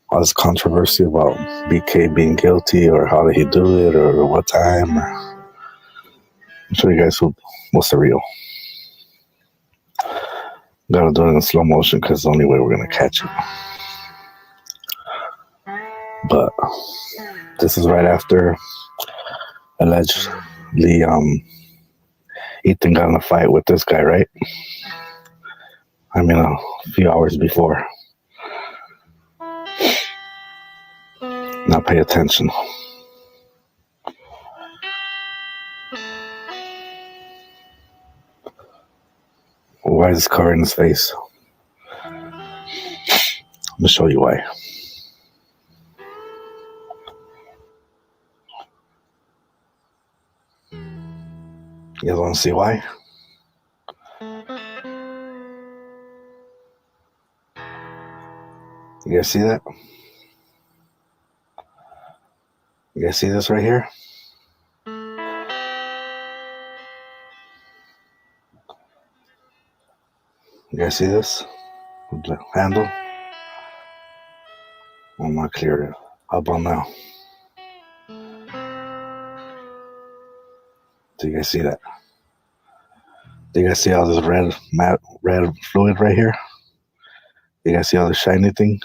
All this controversy about BK being guilty, or how did he do it, or what time. I'm sure you guys what's the real. Gotta do it in slow motion because it's the only way we're gonna catch it. But this is right after allegedly Ethan got in a fight with this guy, right? I mean, a few hours before. Now pay attention. Why is this covering his face? I'm gonna show you why. You guys want to see why? You guys see that? You guys see this right here? You guys see this? With the handle? I'm not clear. How about now? Do you guys see that? Do you guys see all this red fluid right here? You guys see all the shiny thing?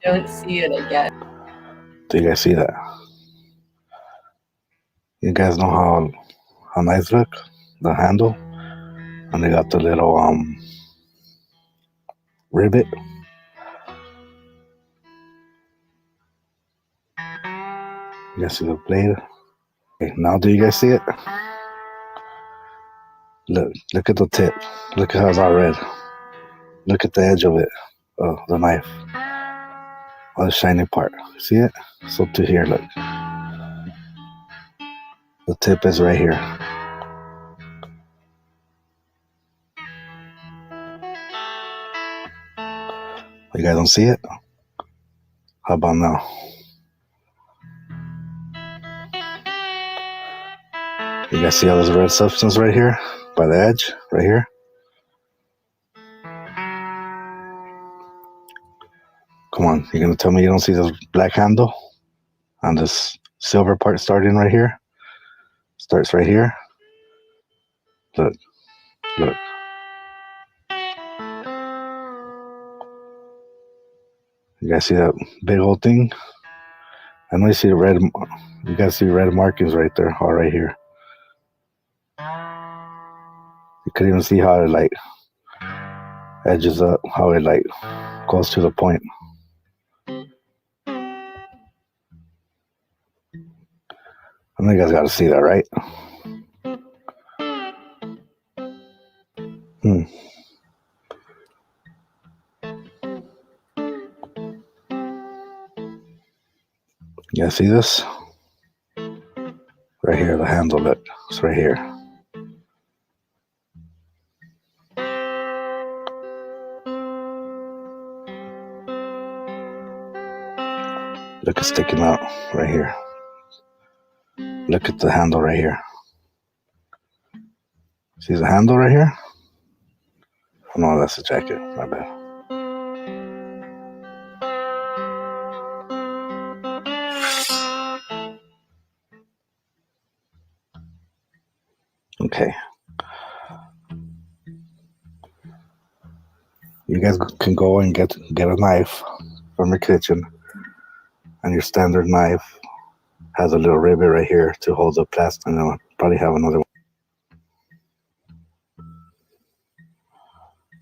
don't see it again. Do you guys see that? You guys know how nice look? The handle? And they got the little rivet. You guys see the blade? Okay, now do you guys see it? Look at the tip. Look at how it's all red. Look at the edge of it, the knife. All the shiny part. See it? So to here, look. The tip is right here. You guys don't see it? How about now? You guys see all this red substance right here? By the edge? Right here? Come on, you're gonna tell me you don't see this black handle? On this silver part starting right here? Starts right here. Look. Look. You guys see that big old thing? I know you see the red. You guys see red markings right there, all right here. You could even see how it like edges up, how it like goes to the point. I know you guys got to see that, right? You guys see this? Right here, the handle, look. It's right here. Look, it's sticking out right here. Look at the handle right here. See the handle right here? Oh, no, that's the jacket. My bad. Okay. You guys can go and get a knife from your kitchen, and your standard knife has a little rivet right here to hold the plastic, and I'll probably have another one.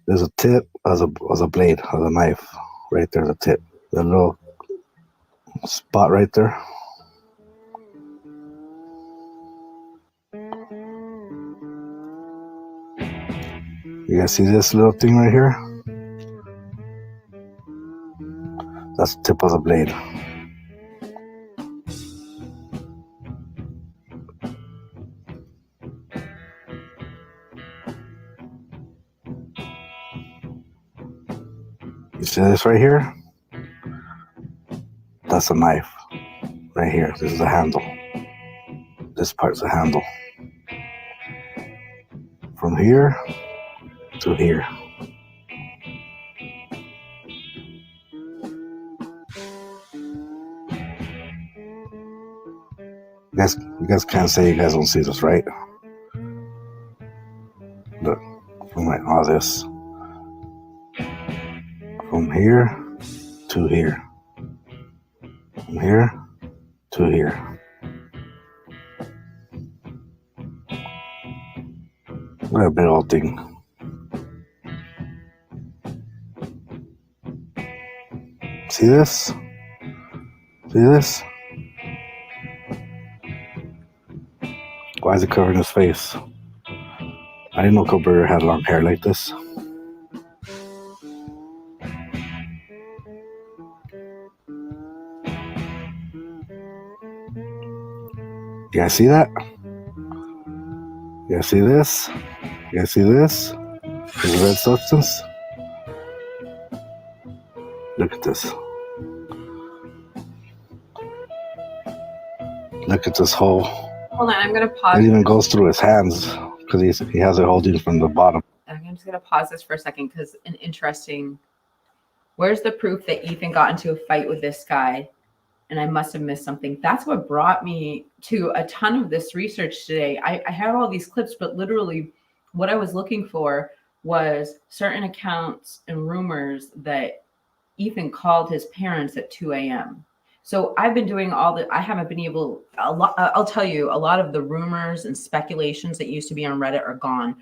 There's a tip as a blade, as a knife, right there, the tip. The little spot right there. You guys see this little thing right here? That's the tip of the blade. You see this right here? That's a knife. Right here. This is the handle. This part's the handle. From here to here. You guys can't say you guys don't see this, right? Look, from like all this. From here to here. From here to here. Look at that big old thing. See this? See this? Why is it covering his face? I didn't know Kohberger had long hair like this. You guys see that? You guys see this? You guys see this? This red substance? Look at this. Look at this hole. Hold on, I'm gonna pause. It even goes through his hands because he has it holding from the bottom. I'm just gonna pause this for a second because an interesting. Where's the proof that Ethan got into a fight with this guy? And I must have missed something. That's what brought me to a ton of this research today. I had all these clips, but literally what I was looking for was certain accounts and rumors that Ethan called his parents at 2 a.m. So I've been doing I haven't been able, I'll tell you, a lot of the rumors and speculations that used to be on Reddit are gone.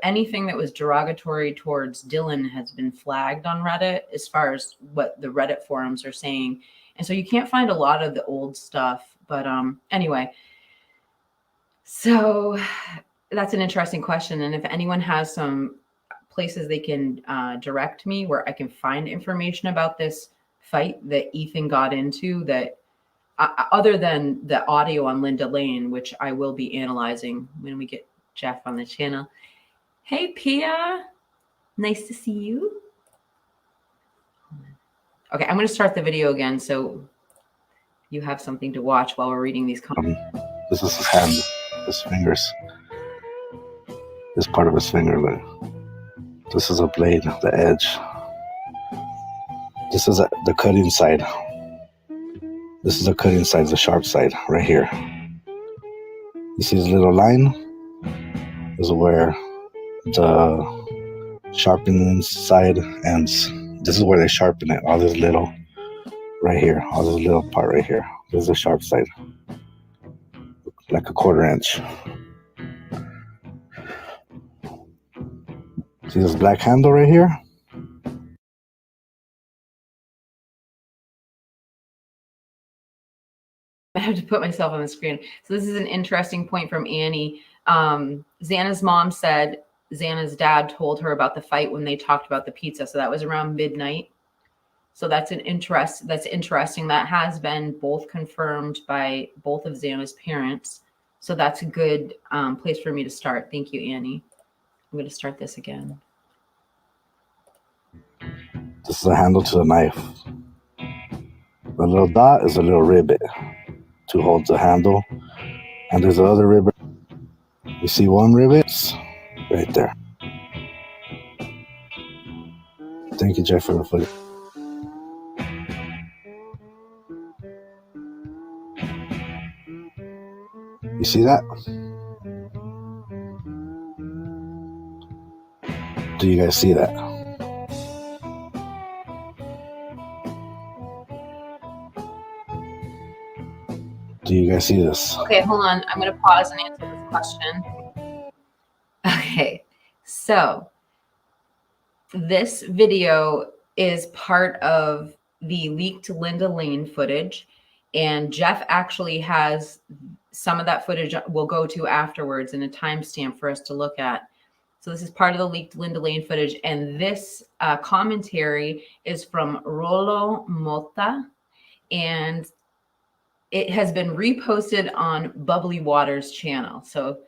Anything that was derogatory towards Dylan has been flagged on Reddit as far as what the Reddit forums are saying. And so you can't find a lot of the old stuff. But anyway, so that's an interesting question. And if anyone has some places they can direct me where I can find information about this fight that Ethan got into, that other than the audio on Linda Lane, which I will be analyzing when we get Jeff on the channel. Hey, Pia. Nice to see you. Okay, I'm going to start the video again so you have something to watch while we're reading these comments. This is his hand, his fingers. This part of his finger, look. This is a blade, the edge. This is the cutting side. This is the cutting side, the sharp side, right here. You see this little line? This is where the sharpening side ends. This is where they sharpen it. All this little, right here. All this little part right here. This is the sharp side. Like a 1/4 inch. See this black handle right here? I have to put myself on the screen. So this is an interesting point from Annie. Xana's mom said Xana's dad told her about the fight when they talked about the pizza. So that was around midnight. So that's interesting. That has been both confirmed by both of Xana's parents. So that's a good place for me to start. Thank you, Annie. I'm going to start this again. This is a handle to the knife. The little dot is a little rivet to hold the handle. And there's another rivet. You see one rivet? Right there. Thank you, Jeff, for the footage. You see that? Do you guys see that? Do you guys see this? Okay, hold on. I'm going to pause and answer this question. Okay, so this video is part of the leaked Linda Lane footage, and Jeff actually has some of that footage we'll go to afterwards in a timestamp for us to look at. So this is part of the leaked Linda Lane footage, and this commentary is from Rolo Mota, and it has been reposted on Bubbly Waters channel. So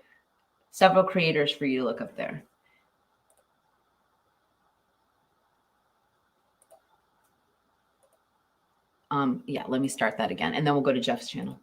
several creators for you to look up there. Yeah, let me start that again, and then we'll go to Jeff's channel.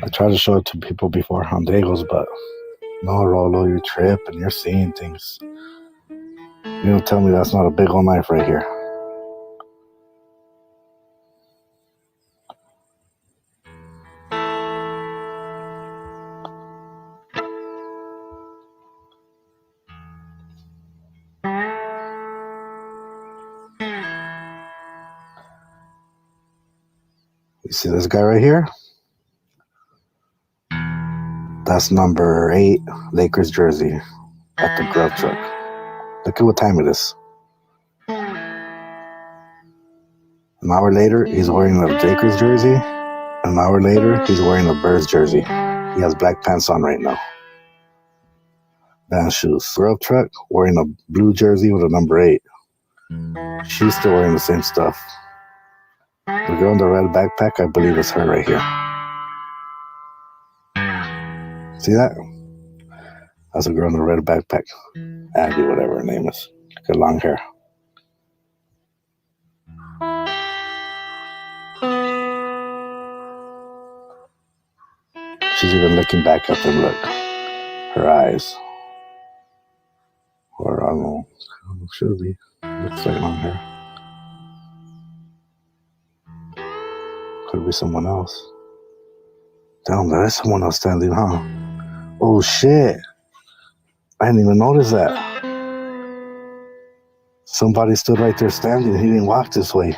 I try to show it to people before Hondegos, but no, Rolo, you're tripping. You're seeing things. You don't tell me that's not a big old knife right here. You see this guy right here? That's number 8, Lakers jersey at the grub truck. Look at what time it is. An hour later, he's wearing a Lakers jersey. An hour later, he's wearing a Bears jersey. He has black pants on right now. Band shoes. Grub truck, wearing a blue jersey with a number 8. She's still wearing the same stuff. The girl in the red backpack, I believe is her right here. See that? That's a girl in the red backpack. Abby, whatever her name is. Got long hair. She's even looking back at them, look. Her eyes. Or I don't know. Should be. Looks like long hair. Could be someone else. Damn, there is someone else standing, huh? Oh shit. I didn't even notice that. Somebody stood right there standing. He didn't walk this way.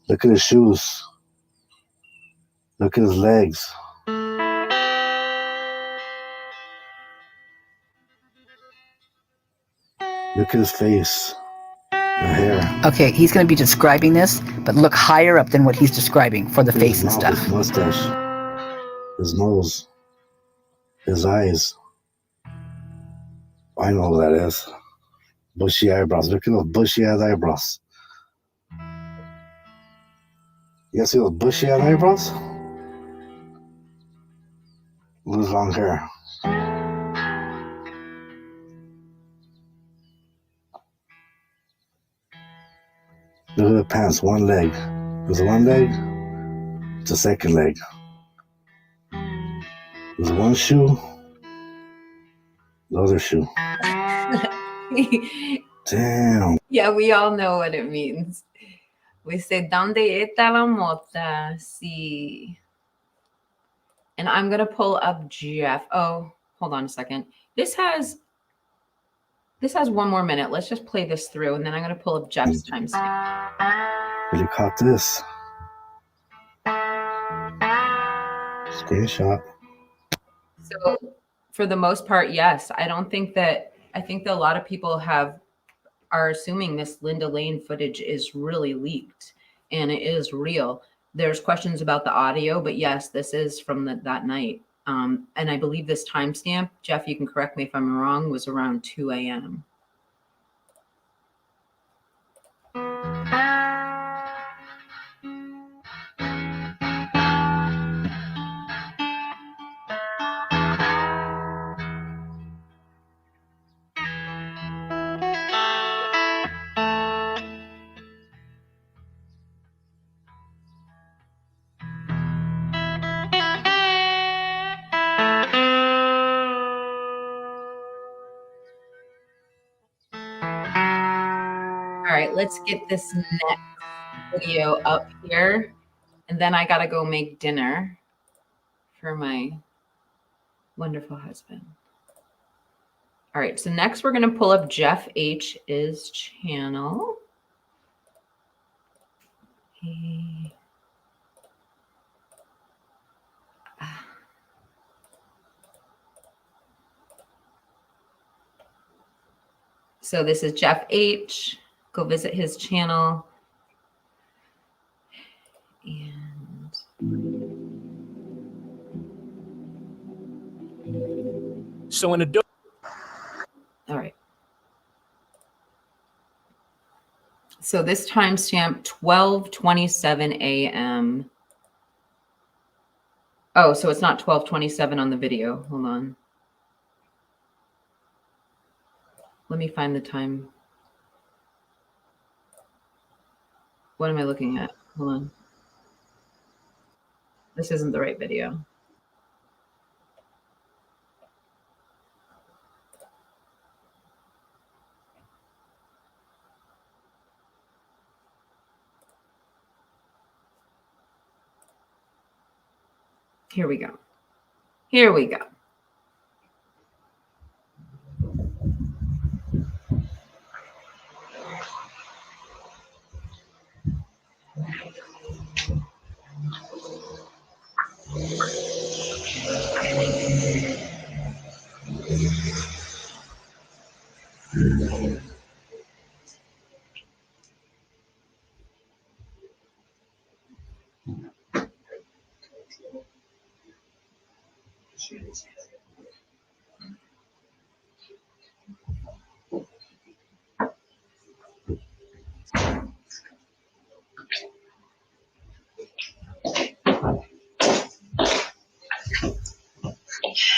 Look at his shoes. Look at his legs. Look at his face. The hair. Okay, he's going to be describing this, but look higher up than what he's describing for the face and stuff. His mustache. His nose. His eyes. I know who that is. Bushy eyebrows. Look at those bushy ass eyebrows. You guys see those bushy ass eyebrows? Lose long hair. Look at the pants. One leg. There's one leg. It's a second leg. There's one shoe. The other shoe. Damn. Yeah, we all know what it means. We say, ¿Dónde está la mota? Sí. And I'm going to pull up Jeff. Oh, hold on a second. This has one more minute. Let's just play this through, and then I'm going to pull up Jeff's timestamp. Really caught this. Screenshot. So for the most part, yes. I think that a lot of people are assuming this Linda Lane footage is really leaked, and it is real. There's questions about the audio, but yes, this is from that night. And I believe this timestamp, Jeff, you can correct me if I'm wrong, was around 2 a.m. All right, let's get this next video up here. And then I got to go make dinner for my wonderful husband. All right, so next we're going to pull up Jeff H's channel. So this is Jeff H. Go visit his channel. And so in a all right. So this timestamp 12:27 a.m. Oh, so it's not 12:27 on the video. Hold on. Let me find the time. What am I looking at? Hold on. This isn't the right video. Here we go. Here we go.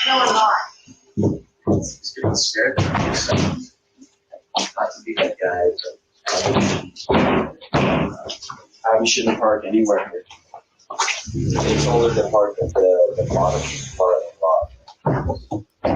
No, I'm not. It's getting scared. Not to be that guy, but we shouldn't park anywhere here. They told her to park at the bottom part of the lot.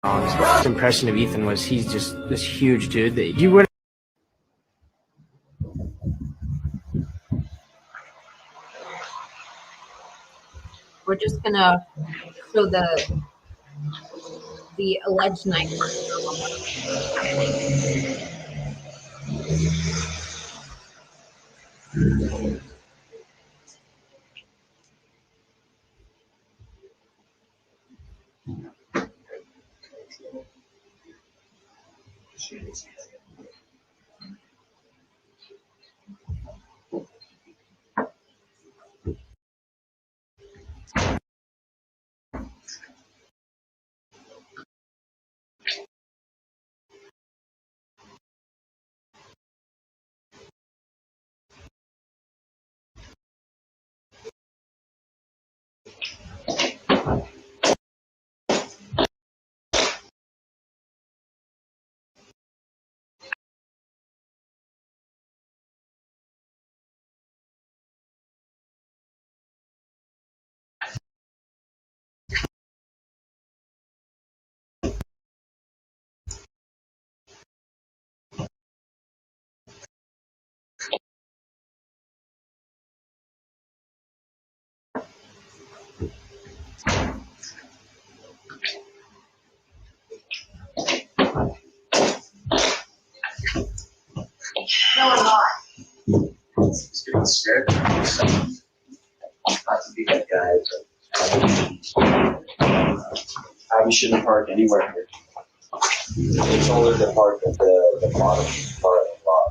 His first impression of Ethan was he's just this huge dude that you would. We're just gonna show the alleged night. No, I'm not. Just getting scared. Not to be that guy, but Abby shouldn't park anywhere here. It's only to park at the bottom part of the lot.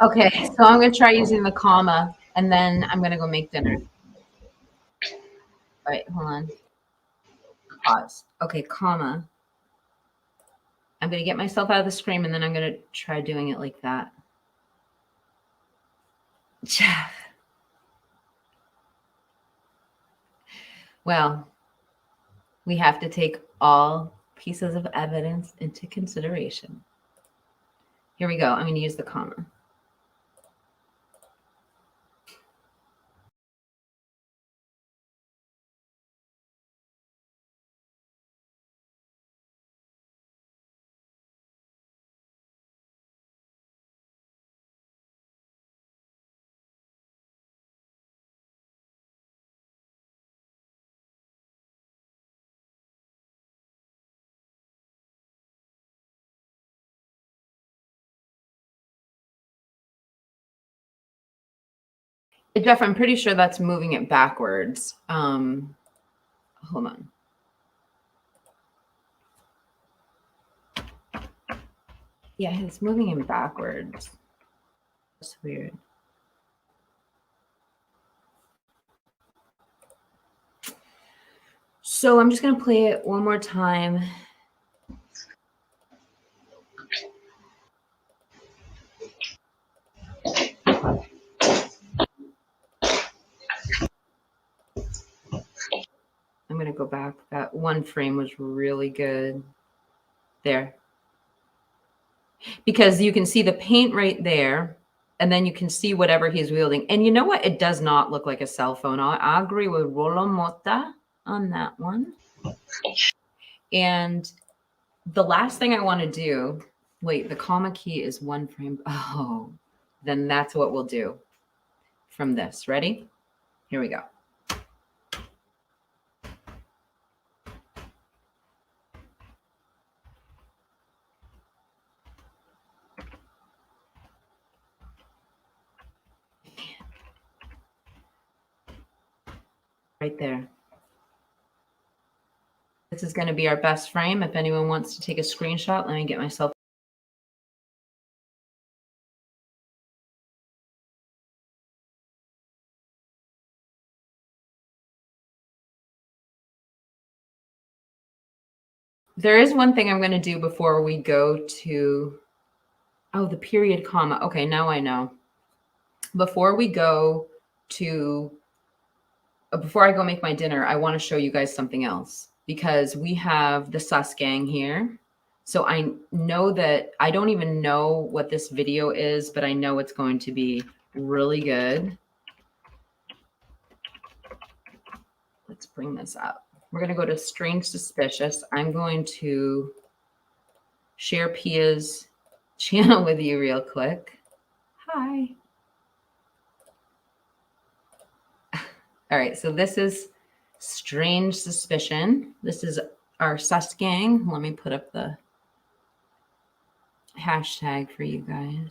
Okay, so I'm gonna try using the comma, and then I'm gonna go make dinner. All right, hold on. Pause. Okay, comma. I'm gonna get myself out of the screen, and then I'm gonna try doing it like that. Well, we have to take all pieces of evidence into consideration. Here we go. I'm going to use the comma. Jeff, I'm pretty sure that's moving it backwards. Hold on. Yeah, it's moving him backwards. That's weird. So I'm just going to play it one more time. I'm going to go back. That one frame was really good there. Because you can see the paint right there, and then you can see whatever he's wielding. And you know what? It does not look like a cell phone. I agree with Rolo Mota on that one. And the last thing I want to do, wait, the comma key is one frame. Oh, then that's what we'll do from this. Ready? Here we go. Right there. This is going to be our best frame. If anyone wants to take a screenshot, let me get myself. There is one thing I'm going to do before we go to, oh, the period comma. Okay, now I know. Before we go to, before I go make my dinner, I want to show you guys something else because we have the sus gang here. So I know that I don't even know what this video is, but I know it's going to be really good. let's bring this up. We're going to go to Strange Suspicious. I'm going to share Pia's channel with you real quick. Hi. All right, so this is Strange Suspicion. This is our sus gang. Let me put up the hashtag for you guys.